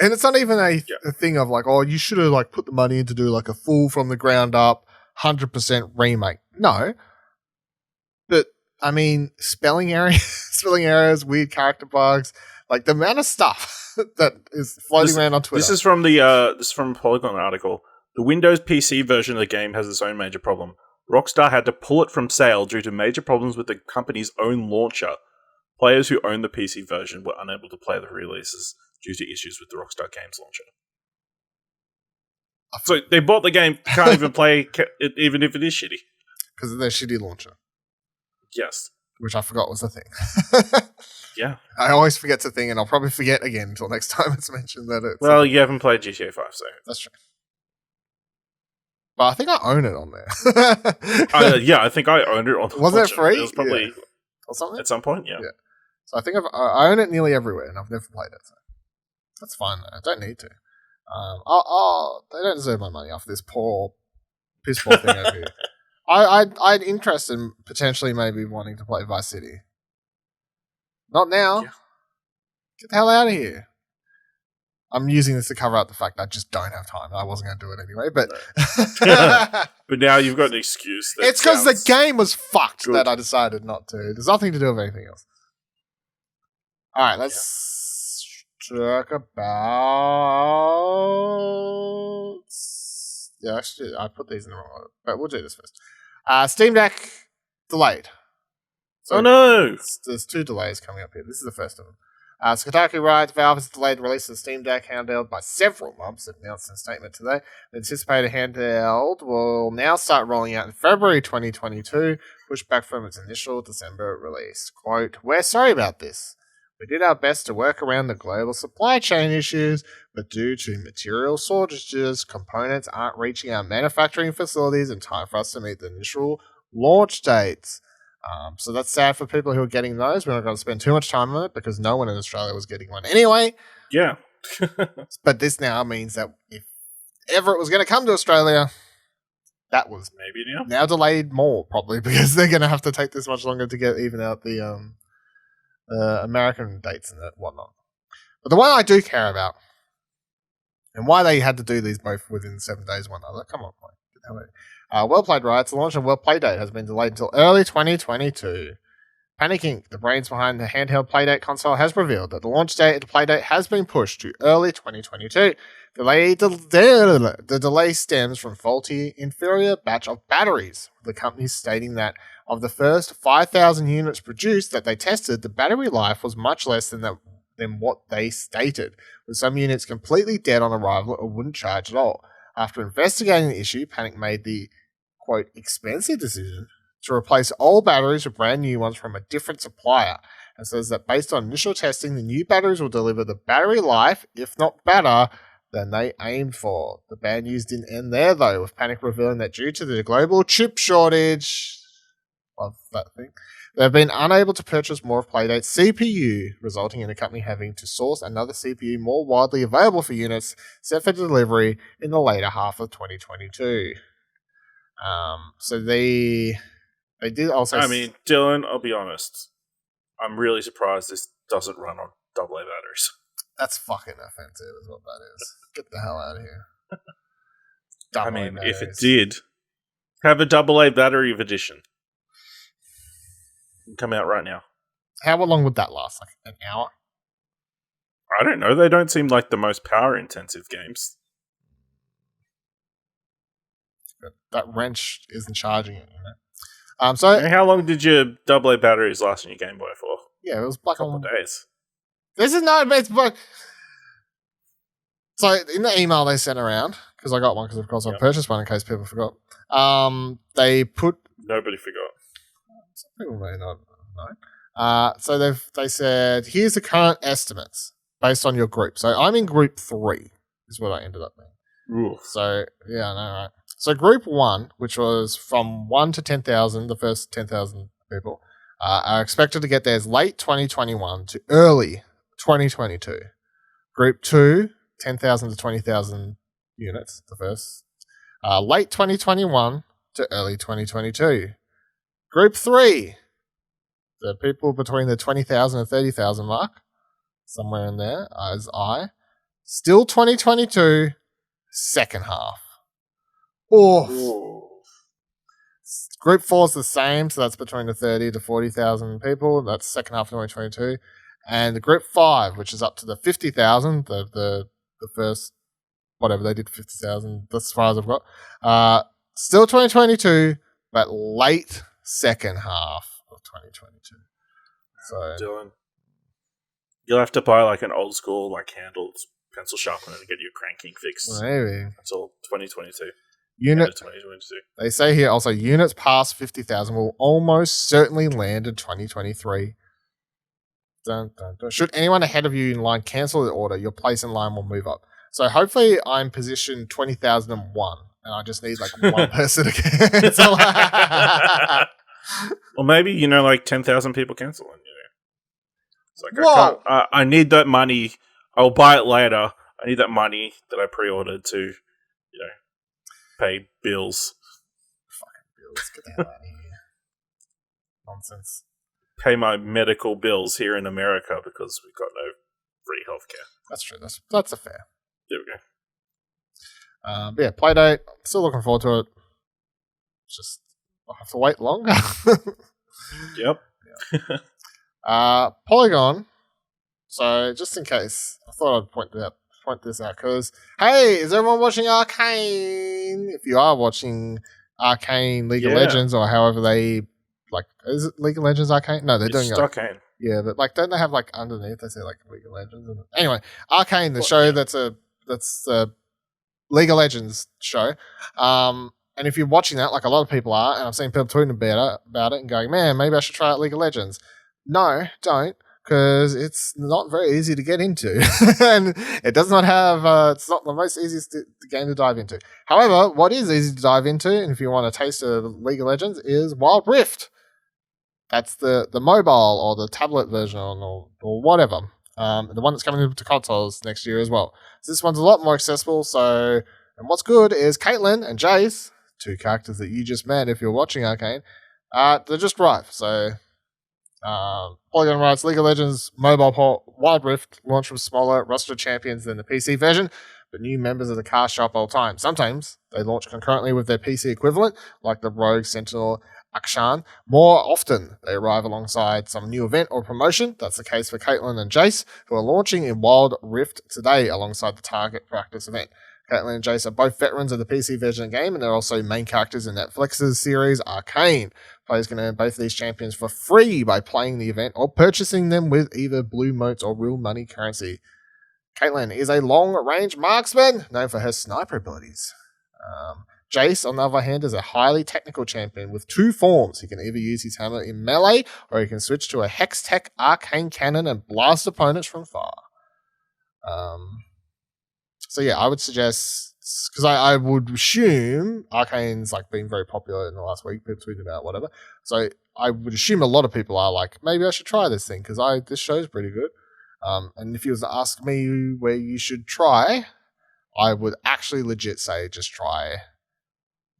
Speaker 1: And it's not even a thing of like, oh, you should have like put the money in to do like a full from the ground up 100% remake. No. But I mean, spelling errors, weird character bugs, like the amount of stuff that is floating around on Twitter.
Speaker 2: This is from a Polygon article. The Windows PC version of the game has its own major problem. Rockstar had to pull it from sale due to major problems with the company's own launcher. Players who own the PC version were unable to play the releases due to issues with the Rockstar Games launcher. So they bought the game, can't even play it, even if it is shitty.
Speaker 1: Because of their shitty launcher.
Speaker 2: Yes.
Speaker 1: Which I forgot was a thing.
Speaker 2: Yeah.
Speaker 1: I always forget it's a thing, and I'll probably forget again until next time it's mentioned that it's...
Speaker 2: Well, you haven't played GTA 5, so...
Speaker 1: That's true. But I think I own it on there.
Speaker 2: Yeah, I think I owned it on the
Speaker 1: Wasn't it free?
Speaker 2: It was probably...
Speaker 1: Or something?
Speaker 2: At some point, yeah.
Speaker 1: So I think I own it nearly everywhere, and I've never played it. So that's fine, though. I don't need to. They don't deserve my money off this piss poor thing over here. I'd interested in potentially maybe wanting to play Vice City. Not now. Yeah. Get the hell out of here. I'm using this to cover up the fact that I just don't have time. I wasn't going to do it anyway, but...
Speaker 2: But now you've got an excuse.
Speaker 1: It's because the game was fucked that I decided not to. There's nothing to do with anything else. All right, let's talk about... Yeah, actually, I put these in the wrong order, but we'll do this first. SteamDeck Delayed. So
Speaker 2: oh no!
Speaker 1: There's two delays coming up here. This is the first of them. Kotaku writes, Valve has delayed the release of the Steam Deck handheld by several months. It announced in a statement today. The anticipated handheld will now start rolling out in February 2022, pushed back from its initial December release. Quote, "We're sorry about this. We did our best to work around the global supply chain issues, but due to material shortages, components aren't reaching our manufacturing facilities in time for us to meet the initial launch dates." So that's sad for people who are getting those. We're not going to spend too much time on it because no one in Australia was getting one anyway.
Speaker 2: Yeah.
Speaker 1: But this now means that if ever it was going to come to Australia, that was
Speaker 2: maybe
Speaker 1: now delayed more, probably, because they're going to have to take this much longer to get even out the American dates and whatnot. But the one I do care about, and why they had to do these both within 7 days of one another, come on, point. Well Played writes, the launch of PlayDate has been delayed until early 2022. Panic Inc., the brains behind the handheld PlayDate console, has revealed that the launch date of the PlayDate has been pushed to early 2022. The delay stems from faulty, inferior batch of batteries, the company stating that of the first 5,000 units produced that they tested, the battery life was much less than what they stated, with some units completely dead on arrival or wouldn't charge at all. After investigating the issue, Panic made the, quote, expensive decision to replace old batteries with brand new ones from a different supplier, and says that based on initial testing, the new batteries will deliver the battery life, if not better, than they aimed for. The bad news didn't end there, though, with Panic revealing that due to the global chip shortage, love that thing, they've been unable to purchase more of Playdate's CPU, resulting in the company having to source another CPU more widely available for units set for delivery in the later half of 2022. So they did also...
Speaker 2: I mean, Dylan, I'll be honest. I'm really surprised this doesn't run on AA batteries.
Speaker 1: That's fucking offensive is what that is. Get the hell out of here.
Speaker 2: I mean, if it did, have a AA battery edition. Come out right now.
Speaker 1: How long would that last? Like an hour?
Speaker 2: I don't know. They don't seem like the most power-intensive games.
Speaker 1: That wrench isn't charging it, you know? So
Speaker 2: how long did your AA batteries last on your Game Boy for?
Speaker 1: Yeah, it was black
Speaker 2: a couple of days.
Speaker 1: This is not it's book. So in the email they sent around, because I got one, because of course I purchased one in case people forgot. They put
Speaker 2: nobody forgot.
Speaker 1: Some people may not know. So they said here's the current estimates based on your group. So I'm in group 3, is what I ended up being.
Speaker 2: Ooh.
Speaker 1: So yeah, I know, right? So group 1, which was from 1 to 10,000, the first 10,000 people, are expected to get theirs late 2021 to early 2022. Group 2, 10,000 to 20,000 units, the first, late 2021 to early 2022. Group 3, the people between the 20,000 and 30,000 mark, somewhere in there, as still 2022, second half. Oh. Group 4 is the same, so that's between the 30 to 40,000 people. That's second half of 2022. And the Group 5, which is up to the 50,000, the first, whatever, they did 50,000, that's as far as I've got. Still 2022, but late second half of 2022. So,
Speaker 2: Dylan, you'll have to buy like an old school, like handled pencil sharpener to get your cranking fixed.
Speaker 1: Maybe.
Speaker 2: Until 2022.
Speaker 1: They say here also units past 50,000 will almost certainly land in 2023. Dun, dun, dun. Should anyone ahead of you in line cancel the order, your place in line will move up. So hopefully I'm positioned 20,001 and I just need like one person to cancel.
Speaker 2: Or maybe, like 10,000 people cancel. It's like, I need that money. I'll buy it later. I need that money that I pre-ordered to, pay bills.
Speaker 1: Fucking bills. Get the hell out of here. Nonsense.
Speaker 2: Pay my medical bills here in America because we've got no free healthcare.
Speaker 1: That's true. That's a fair.
Speaker 2: There we go.
Speaker 1: But yeah, Playdate. Still looking forward to it. It's just I'll have to wait longer.
Speaker 2: Yep.
Speaker 1: Polygon. So just in case, I thought I'd point this out because hey, is everyone watching Arcane? If you are watching Arcane League of Legends or however they is it League of Legends Arcane? No, they're doing
Speaker 2: Arcane.
Speaker 1: Yeah, but don't they have underneath they say League of Legends? Anyway, Arcane, the show that's a League of Legends show. And if you're watching that, like a lot of people are, and I've seen people tweeting about it and going, man, maybe I should try out League of Legends. No, don't. Because it's not very easy to get into. And it does not have, it's not the most easiest game to dive into. However, what is easy to dive into, and if you want a taste of League of Legends, is Wild Rift. That's the mobile or the tablet version or whatever. The one that's coming to consoles next year as well. So this one's a lot more accessible. So, and what's good is Caitlin and Jace, 2 characters that you just met if you're watching Arcane, they're just right. So, Polygon writes, League of Legends mobile port Wild Rift launched with smaller roster champions than the PC version, but new members of the cast show up all the time. Sometimes they launch concurrently with their PC equivalent, like the Rogue, Sentinel, Akshan. More often, they arrive alongside some new event or promotion. That's the case for Caitlin and Jace, who are launching in Wild Rift today alongside the Target Practice event. Caitlin and Jace are both veterans of the PC version of the game, and they're also main characters in Netflix's series Arcane. Players can earn both of these champions for free by playing the event or purchasing them with either blue motes or real money currency. Caitlin is a long-range marksman, known for her sniper abilities. Jace, on the other hand, is a highly technical champion with two forms. He can either use his hammer in melee, or he can switch to a Hex-Tech Arcane Cannon and blast opponents from far. So yeah, I would suggest, because I would assume Arcane's like been very popular in the last week, people tweeting about whatever. So I would assume a lot of people are like, maybe I should try this thing because this show's pretty good. And if you was to ask me where you should try, I would actually legit say just try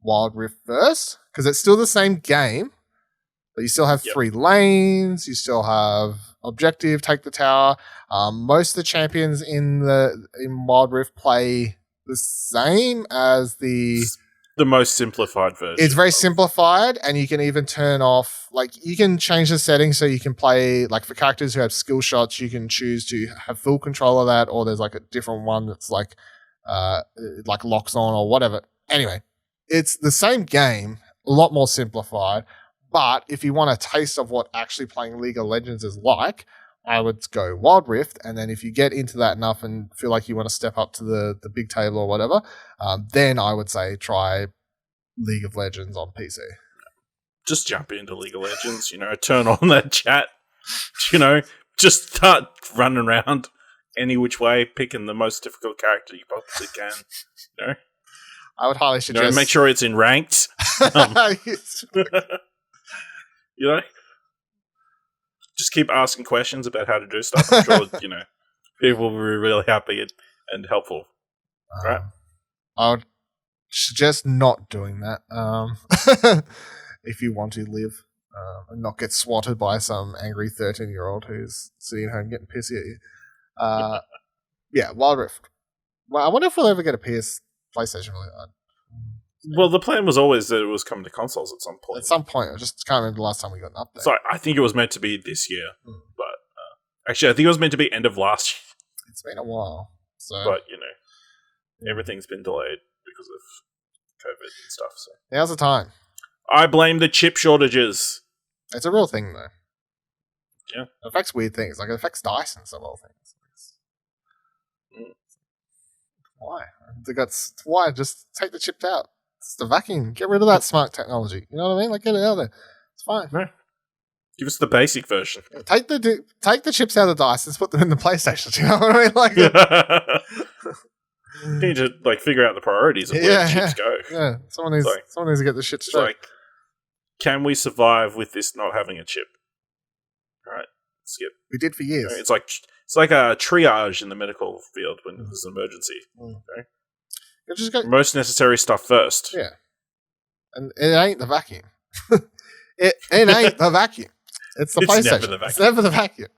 Speaker 1: Wild Rift first, because it's still the same game, but you still have 3 lanes, you still have objective, take the tower. Most of the champions in Wild Rift play the same as the
Speaker 2: most simplified version.
Speaker 1: It's very simplified, and you can even turn off, like, you can change the settings so you can play, like, for characters who have skill shots, you can choose to have full control of that, or there's like a different one that's like locks on or whatever. Anyway, it's the same game, a lot more simplified. But if you want a taste of what actually playing League of Legends is like, I would go Wild Rift. And then if you get into that enough and feel like you want to step up to the big table or whatever, then I would say try League of Legends on PC.
Speaker 2: Just jump into League of Legends, turn on that chat, just start running around any which way, picking the most difficult character you possibly can.
Speaker 1: I would highly suggest...
Speaker 2: make sure it's in ranked. Just keep asking questions about how to do stuff. I'm sure, people will be really happy and helpful. Right?
Speaker 1: I would suggest not doing that if you want to live and not get swatted by some angry 13-year-old who's sitting at home getting pissy at you. Yeah, Wild Rift. Well, I wonder if we'll ever get a PlayStation really.
Speaker 2: Well, the plan was always that it was coming to consoles at some point.
Speaker 1: At some point. I just can't remember the last time we got an update.
Speaker 2: So I think it was meant to be this year. But actually, I think it was meant to be end of last year.
Speaker 1: It's been a while. So,
Speaker 2: but, everything's been delayed because of COVID and stuff. So
Speaker 1: now's the time.
Speaker 2: I blame the chip shortages.
Speaker 1: It's a real thing, though.
Speaker 2: Yeah.
Speaker 1: It affects weird things. Like, it affects dice and some other things. Why? Why? Just take the chips out. It's the vacuum. Get rid of that smart technology. You know what I mean? Like, get it out there. It's fine.
Speaker 2: No. Give us the basic version.
Speaker 1: Yeah, take the chips out of the dice and put them in the PlayStation. You know what I mean? Like,
Speaker 2: you need to figure out the priorities of where the chips go.
Speaker 1: Yeah, someone needs to get the shit straight.
Speaker 2: Can we survive with this not having a chip? All right, skip.
Speaker 1: We did for years.
Speaker 2: It's like a triage in the medical field when there's an emergency. Okay?
Speaker 1: Just go,
Speaker 2: most necessary stuff first.
Speaker 1: Yeah, and it ain't the vacuum. it ain't the vacuum. It's the PlayStation.
Speaker 2: Never the vacuum.
Speaker 1: It's never the vacuum.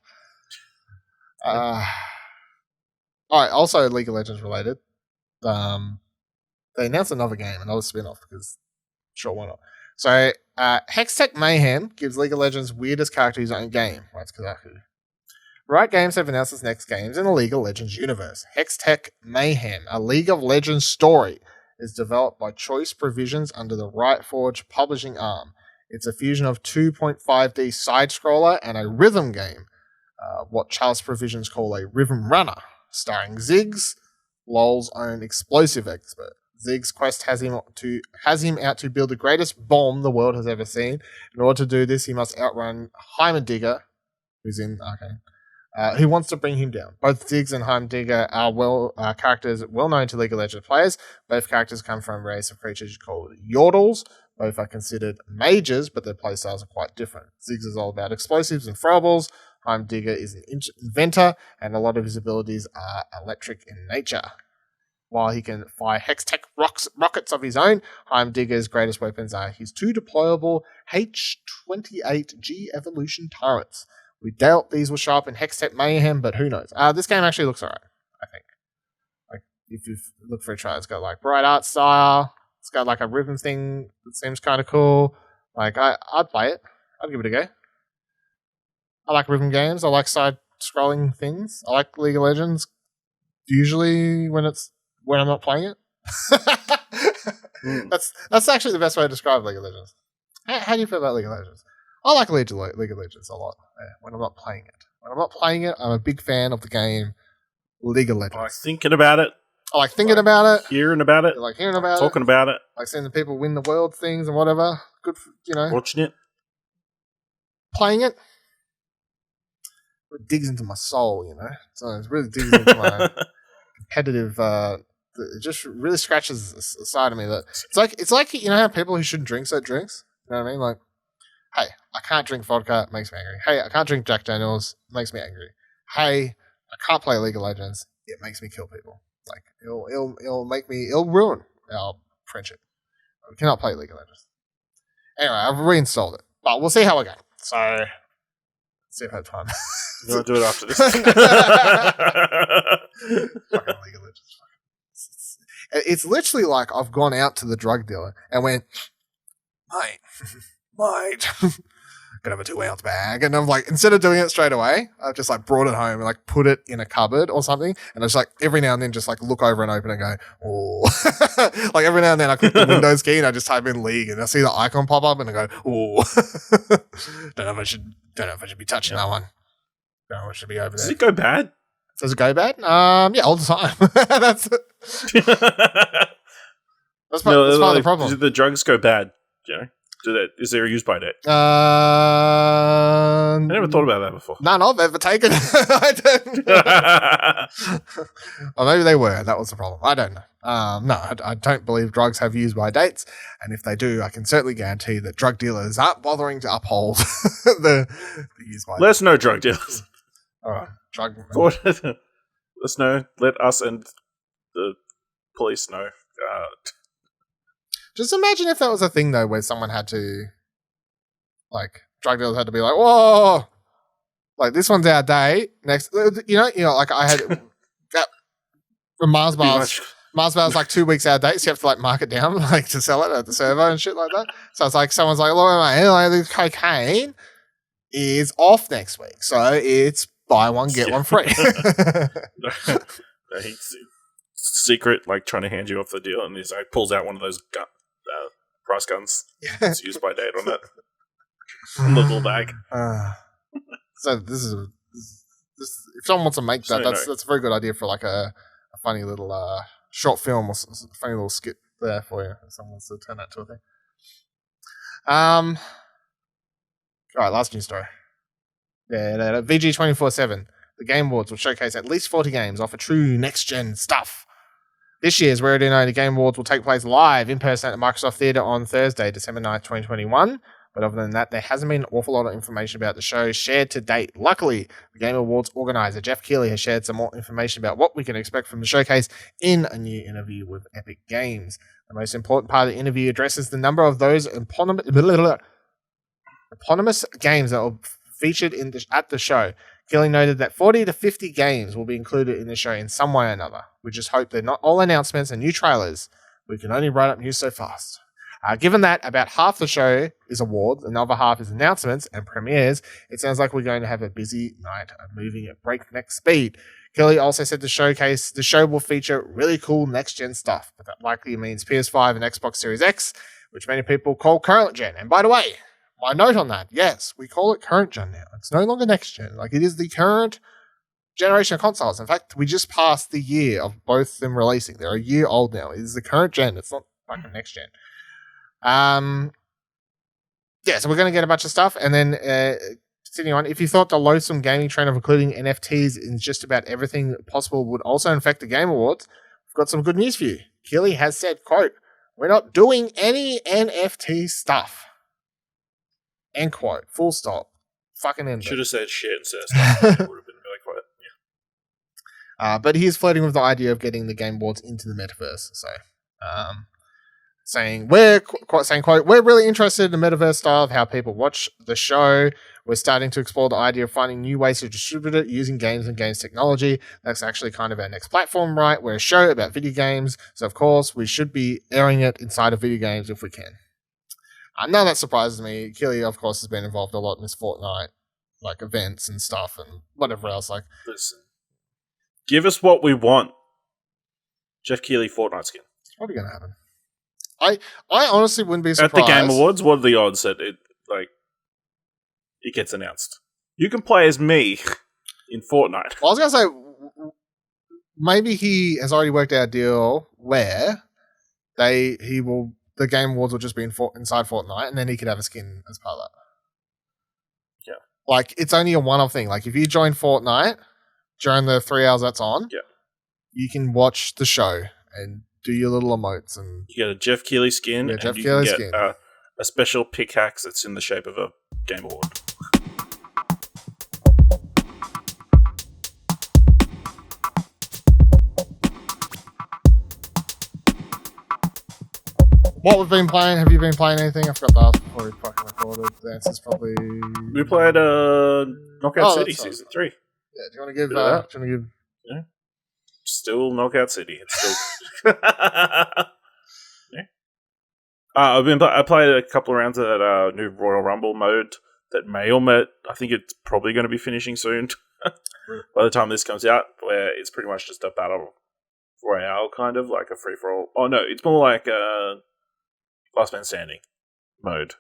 Speaker 1: All right. Also, League of Legends related. They announced another game, another spin-off, because sure, why not? So, Hex-Tech Mayhem gives League of Legends' weirdest character his own game. Right, Kazaku. Riot Games have announced its next games in the League of Legends universe. Hex-Tech Mayhem, a League of Legends story, is developed by Choice Provisions under the Riot Forge publishing arm. It's a fusion of 2.5D side-scroller and a rhythm game, what Chalice Provisions call a rhythm runner, starring Ziggs, LoL's own explosive expert. Ziggs' quest has him out to build the greatest bomb the world has ever seen. In order to do this, he must outrun Heimerdinger, who's in Arcane, who wants to bring him down. Both Ziggs and Heimerdinger are characters well known to League of Legends players. Both characters come from a race of creatures called Yordles. Both are considered mages, but their playstyles are quite different. Ziggs is all about explosives and throwables. Heimerdinger is an inventor, and a lot of his abilities are electric in nature. While he can fire Hex-Tech rockets of his own, Heimdinger's greatest weapons are his 2 deployable H-28G evolution turrets. We doubt these will show up in Hex-Tech Mayhem, but who knows? This game actually looks alright, I think. Like, if you look for a try, it's got bright art style. It's got a rhythm thing that seems kind of cool. Like, I'd play it. I'd give it a go. I like rhythm games. I like side-scrolling things. I like League of Legends. Usually when I'm not playing it. That's actually the best way to describe League of Legends. How do you feel about League of Legends? I like League of Legends a lot when I'm not playing it. When I'm not playing it, I'm a big fan of the game League of Legends.
Speaker 2: I like thinking about it.
Speaker 1: I like thinking about it.
Speaker 2: Hearing about it.
Speaker 1: I like hearing about
Speaker 2: talking about it.
Speaker 1: I like seeing the people win the world things and whatever. Good for,
Speaker 2: watching it.
Speaker 1: Playing it. It digs into my soul, So it really digs into my competitive. It just really scratches a side of me that it's like how people who shouldn't drink said drinks. You know what I mean? Like, hey, I can't drink vodka. It makes me angry. Hey, I can't drink Jack Daniels. It makes me angry. Hey, I can't play League of Legends. It makes me kill people. Like it'll ruin our friendship. We cannot play League of Legends. Anyway, I've reinstalled it, but we'll see how we go. So, let's see if I have time.
Speaker 2: You'll do it after this.
Speaker 1: Fucking League of Legends. It's literally like I've gone out to the drug dealer and went, mate, could have a 2-ounce bag. And I'm like, instead of doing it straight away, I've just like brought it home and like put it in a cupboard or something. And I just like every now and then just like look over and open and go, oh. Like every now and then I click the Windows key and I just type in League and I see the icon pop up and I go, oh. Don't know if I should be touching that one. Don't know if I should be over there.
Speaker 2: Does it go bad?
Speaker 1: Does it go bad? Yeah, all the time. That's part of the problem.
Speaker 2: Do the drugs go bad? Is there a use by date?
Speaker 1: I
Speaker 2: never thought about that before.
Speaker 1: None I've ever taken. I don't. Or maybe they were. That was the problem. I don't know. No, I don't believe drugs have use by dates. And if they do, I can certainly guarantee that drug dealers aren't bothering to uphold the use by
Speaker 2: Let us know, drug dealers.
Speaker 1: All right.
Speaker 2: Let us know. Let us and the police know.
Speaker 1: Just imagine if that was a thing, though, where someone had to, like, drug dealers had to be like, whoa, like, this one's our day. Next, like, I had that from Mars bars. Mars bars like 2 weeks out of date, so you have to, like, mark it down, like, to sell it at the server and shit like that. So it's like, someone's like, look, mate, like, the cocaine is off next week. So it's buy one, get one free.
Speaker 2: He's secret, like, trying to hand you off the deal, and he's like, pulls out one of those price guns. It's used by date on it. Little bag.
Speaker 1: So this is if someone wants to make that, that's a very good idea for like a funny little short film or funny little skit there for you. If someone wants to turn that to a thing. All right, last news story. Yeah, VG 24/7. The Game Awards will showcase at least 40 games, offer true next-gen stuff. This year's We Already Know the Game Awards will take place live in person at Microsoft Theatre on Thursday, December 9th, 2021. But other than that, there hasn't been an awful lot of information about the show shared to date. Luckily, the Game Awards organizer, Jeff Keighley, has shared some more information about what we can expect from the showcase in a new interview with Epic Games. The most important part of the interview addresses the number of those eponymous games that will featured at the show. Keighley noted that 40 to 50 games will be included in the show in some way or another. We just hope they're not all announcements and new trailers. We can only write up news so fast. Given that about half the show is awards, and the other half is announcements and premieres, it sounds like we're going to have a busy night of moving at breakneck speed. Keighley also said the show will feature really cool next-gen stuff, but that likely means PS5 and Xbox Series X, which many people call current gen. And by the way, my note on that, yes, we call it current gen now. It's no longer next gen. Like, it is the current generation of consoles. In fact, we just passed the year of both them releasing. They're a year old now. It is the current gen. It's not fucking next gen. So we're going to get a bunch of stuff. And then, continuing on, if you thought the loathsome gaming trend of including NFTs in just about everything possible would also infect the Game Awards, we've got some good news for you. Keighley has said, quote, "We're not doing any NFT stuff." End quote. Full stop. Fucking end.
Speaker 2: Should have said shit instead of stuff. Would have been really quiet. Yeah.
Speaker 1: But he's flirting with the idea of getting the Game Awards into the metaverse. So, saying, quote, "We're really interested in the metaverse style of how people watch the show. We're starting to explore the idea of finding new ways to distribute it using games and games technology. That's actually kind of our next platform, right? We're a show about video games. So, of course, we should be airing it inside of video games if we can." None of that surprises me. Keighley, of course, has been involved a lot in this Fortnite, like events and stuff and whatever else. Like,
Speaker 2: Listen, give us what we want. Jeff Keighley Fortnite skin.
Speaker 1: it's probably going to happen. I honestly wouldn't be
Speaker 2: At
Speaker 1: surprised.
Speaker 2: the Game Awards, what are the odds that it gets announced? You can play as me in Fortnite.
Speaker 1: Well, I was going to say, maybe he has already worked out a deal where the Game Awards will just be inside Fortnite, and then he could have a skin as part of that.
Speaker 2: Yeah.
Speaker 1: Like, it's only a one-off thing. Like, if you join Fortnite during the 3 hours that's on, you can watch the show and do your little emotes. And
Speaker 2: you get a Jeff Keighley skin, and
Speaker 1: Jeff
Speaker 2: you
Speaker 1: Keighley
Speaker 2: can
Speaker 1: skin.
Speaker 2: get a special pickaxe that's in the shape of a Game Award.
Speaker 1: what we've been playing, have you been playing anything? I forgot to ask before we fucking recorded. The answer's probably...
Speaker 2: We played Knockout City Season 3.
Speaker 1: Yeah, do you want to give...
Speaker 2: Yeah. Still Knockout City. It's still... I played a couple of rounds of that new Royal Rumble mode that may or may... I think it's probably going to be finishing soon by the time this comes out, where it's pretty much just a battle royale, kind of, like a free-for-all. Oh, no, it's more like a Last Man Standing mode,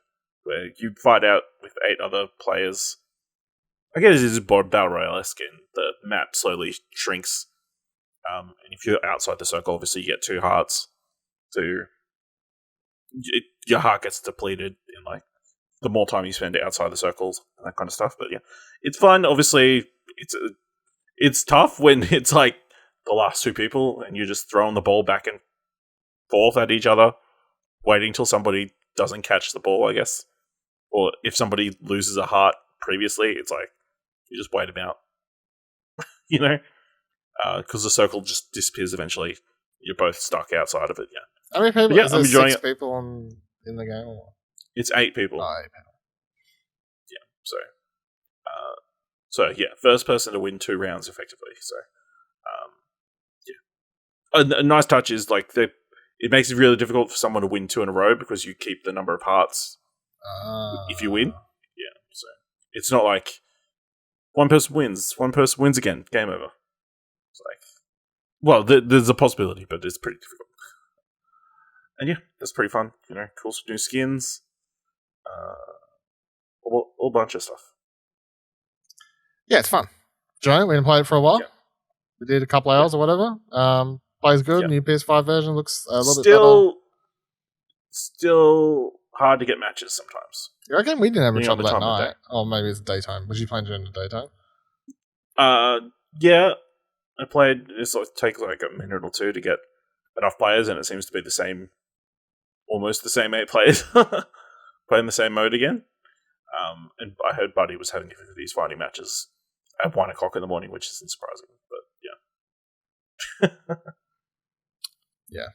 Speaker 2: where you fight out with 8 other players. I guess it's battle royale-esque, and the map slowly shrinks. And if you're outside the circle, obviously you get 2 hearts. Your heart gets depleted in like the more time you spend outside the circles and that kind of stuff. But yeah, it's fun. Obviously, it's tough when it's like the last 2 people and you're just throwing the ball back and forth at each other, waiting till somebody doesn't catch the ball, I guess. Or if somebody loses a heart previously, it's like you just wait them out, you know, because the circle just disappears eventually. You're both stuck outside of it. Yeah.
Speaker 1: How many people?
Speaker 2: Yeah,
Speaker 1: is there 6 people in the game? Or?
Speaker 2: It's 8 people.
Speaker 1: Oh, 8 people.
Speaker 2: Yeah. So yeah, first person to win 2 rounds effectively. So, yeah. A nice touch is like it makes it really difficult for someone to win 2 in a row because you keep the number of hearts if you win. Yeah. So it's not like one person wins again, game over. It's like, well, there's a possibility, but it's pretty difficult. And yeah, that's pretty fun. You know, cool new skins, a bunch of stuff.
Speaker 1: Yeah, it's fun. Join it. We didn't play it for a while.
Speaker 2: Yeah.
Speaker 1: We did a couple hours or whatever. Plays good.
Speaker 2: Yeah.
Speaker 1: New PS5 version looks a little bit better.
Speaker 2: Still hard to get matches sometimes.
Speaker 1: You reckon? We didn't have much trouble that
Speaker 2: time of
Speaker 1: night.
Speaker 2: day.
Speaker 1: Or maybe it's daytime. Was you playing during the daytime?
Speaker 2: Yeah. I played. It takes like a minute or 2 to get enough players, and it seems to be almost the same 8 players playing the same mode again. And I heard Buddy was having difficulties finding matches at 1 o'clock in the morning, which isn't surprising. But yeah,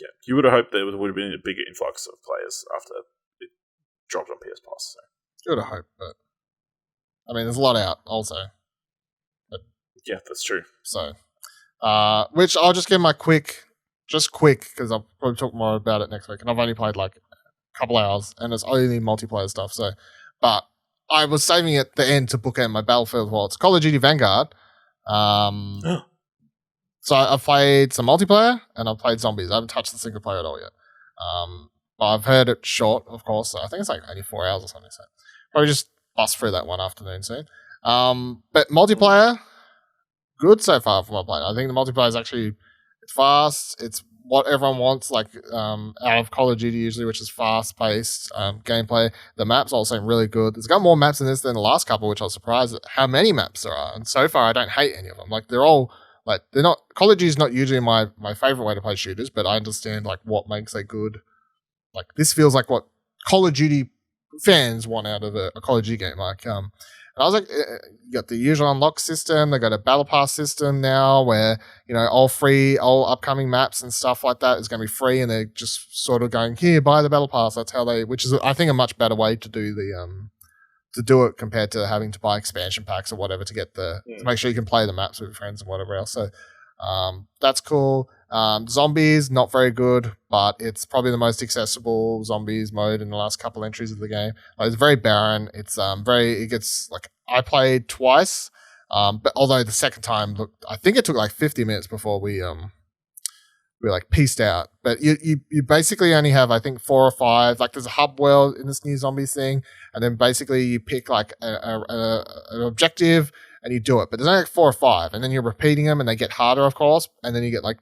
Speaker 1: yeah.
Speaker 2: You would have hoped there would have been a bigger influx of players after it dropped on PS Plus. So.
Speaker 1: You would have hoped, but I mean, there's a lot out also.
Speaker 2: Yeah, that's true.
Speaker 1: So, which I'll just give my quick, because I'll probably talk more about it next week. And I've only played like a couple hours, and it's only multiplayer stuff. So, but I was saving it at the end to bookend my Battlefield. Well, it's Call of Duty Vanguard. So I've played some multiplayer, and I've played zombies. I haven't touched the single player at all yet. But I've heard it short, of course. So I think it's like only 4 hours or something. So probably just bust through that one afternoon soon. But multiplayer, good so far from my playing. I think the multiplayer is actually fast. It's what everyone wants, like out of Call of Duty usually, which is fast-paced gameplay. The maps all seem really good. It's got more maps in this than the last couple, which I was surprised at how many maps there are. And so far, I don't hate any of them. Like they're all like they're not. Call of Duty is not usually my favorite way to play shooters, but I understand like what makes a good. Like this feels like what Call of Duty fans want out of a Call of Duty game. Like and I was like, you got the usual unlock system. They got a battle pass system now, where all upcoming maps and stuff like that is going to be free, and they're just sort of going here, buy the battle pass. That's how which is I think a much better way to do to do it compared to having to buy expansion packs or whatever to get to make sure you can play the maps with your friends and whatever else. So that's cool. Zombies, not very good, but it's probably the most accessible zombies mode in the last couple entries of the game. It's very barren. It gets like, I played twice, but although the second time, I think it took like 50 minutes before we like pieced out. But you basically only have, I think, 4 or 5. Like, there's a hub world in this new zombies thing, and then basically you pick like an objective and you do it. But there's only like 4 or 5, and then you're repeating them, and they get harder, of course, and then you get like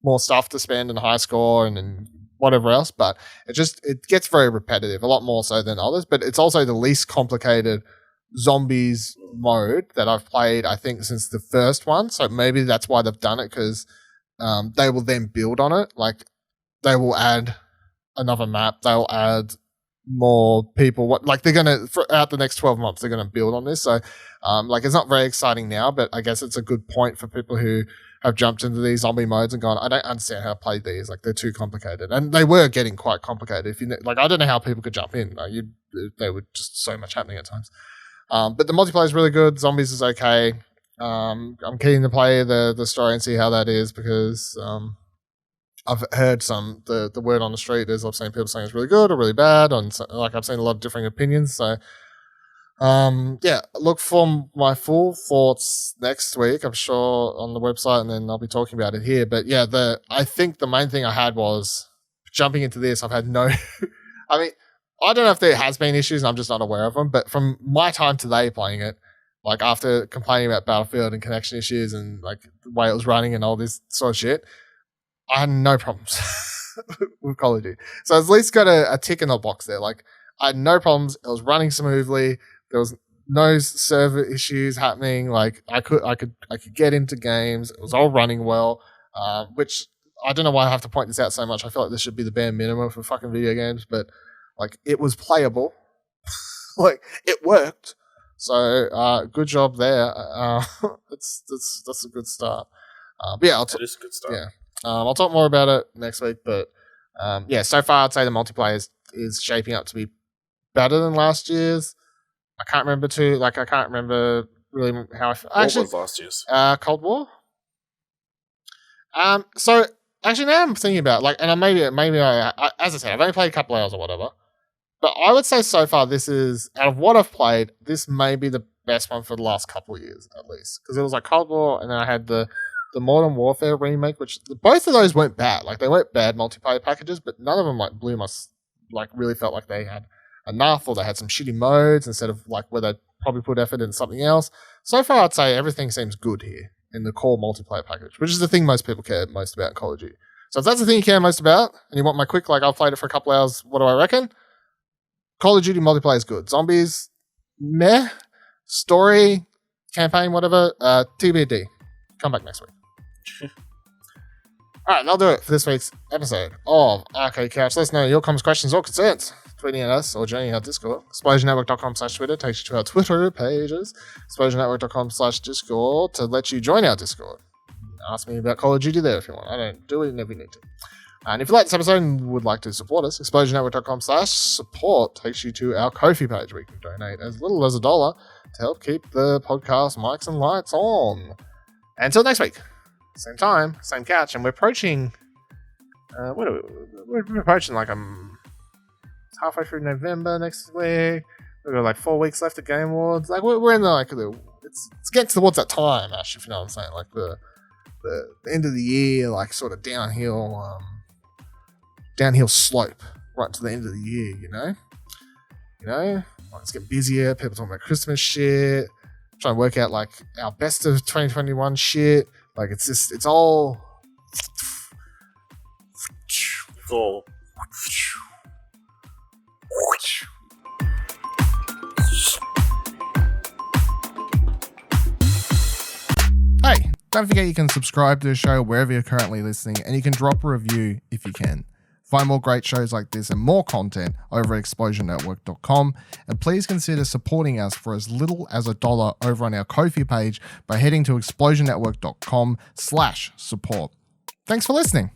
Speaker 1: more stuff to spend and high score and then whatever else. But it gets very repetitive, a lot more so than others. But it's also the least complicated zombies mode that I've played, I think, since the first one. So maybe that's why they've done it, because they will then build on it. Like, they will add another map, they'll add more people. They're gonna, throughout the next 12 months, they're gonna build on this. So it's not very exciting now, but I guess it's a good point for people who have jumped into these zombie modes and gone, I don't understand how to play these. Like, they're too complicated, and they were getting quite complicated. If you I don't know how people could jump in. They were just so much happening at times. But the multiplayer is really good. Zombies is okay. I'm keen to play the story and see how that is, because I've heard the word on the street is, I've seen people saying it's really good or really bad, and I've seen a lot of differing opinions. So look for my full thoughts next week, I'm sure, on the website, and then I'll be talking about it here. But yeah, I think the main thing I had was jumping into this. I've had no, I mean, I don't know if there has been issues and I'm just not aware of them, but from my time today playing it, like after complaining about Battlefield and connection issues and like the way it was running and all this sort of shit, I had no problems with Call of Duty. So at least got a tick in the box there. Like, I had no problems. It was running smoothly. There was no server issues happening. Like, I could get into games. It was all running well, which I don't know why I have to point this out so much. I feel like this should be the bare minimum for fucking video games, but like, it was playable. Like, it worked. So good job there. That's a good start. But yeah,
Speaker 2: it is a good start.
Speaker 1: Yeah, I'll talk more about it next week. But so far I'd say the multiplayer is shaping up to be better than last year's. I can't remember really how I feel.
Speaker 2: What was last year's?
Speaker 1: Cold War. So actually, now I'm thinking about and maybe I, as I said, I've only played a couple hours or whatever, but I would say so far this is, out of what I've played, this may be the best one for the last couple of years at least, because it was like Cold War, and then I had the Modern Warfare remake, which both of those weren't bad. Like, they weren't bad multiplayer packages, but none of them blew my, really felt like they had enough, or they had some shitty modes instead of where they probably put effort into something else. So far, I'd say everything seems good here in the core multiplayer package, which is the thing most people care most about in Call of Duty. So if that's the thing you care most about, and you want my quick, I've played it for a couple hours, what do I reckon? Call of Duty multiplayer is good. Zombies, meh. Story, campaign, whatever, TBD. Come back next week. Alright, that'll do it for this week's episode of Arcade Couch. Let us know your comments, questions, or concerns. Tweeting at us or joining our Discord. ExplosionNetwork.com/Twitter takes you to our Twitter pages. ExplosionNetwork.com/Discord to let you join our Discord. Ask me about Call of Duty there if you want. I don't do it, you never need to. And if you like this episode and would like to support us, ExplosionNetwork.com/support takes you to our Ko-fi page, where you can donate as little as $1 to help keep the podcast mics and lights on. Until next week, same time, same couch, and we're approaching. We're approaching halfway through November next week. We've got 4 weeks left of Game Awards. We're in it's getting towards that time, Ash, if you know what I'm saying. The end of the year, sort of downhill slope right to the end of the year. It's getting busier. People talking about Christmas shit. Trying to work out our best of 2021 shit. It's all. Hey, don't forget you can subscribe to the show wherever you're currently listening, and you can drop a review if you can. Find more great shows like this and more content over at ExplosionNetwork.com, and please consider supporting us for as little as $1 over on our Ko-fi page by heading to ExplosionNetwork.com/support. Thanks for listening.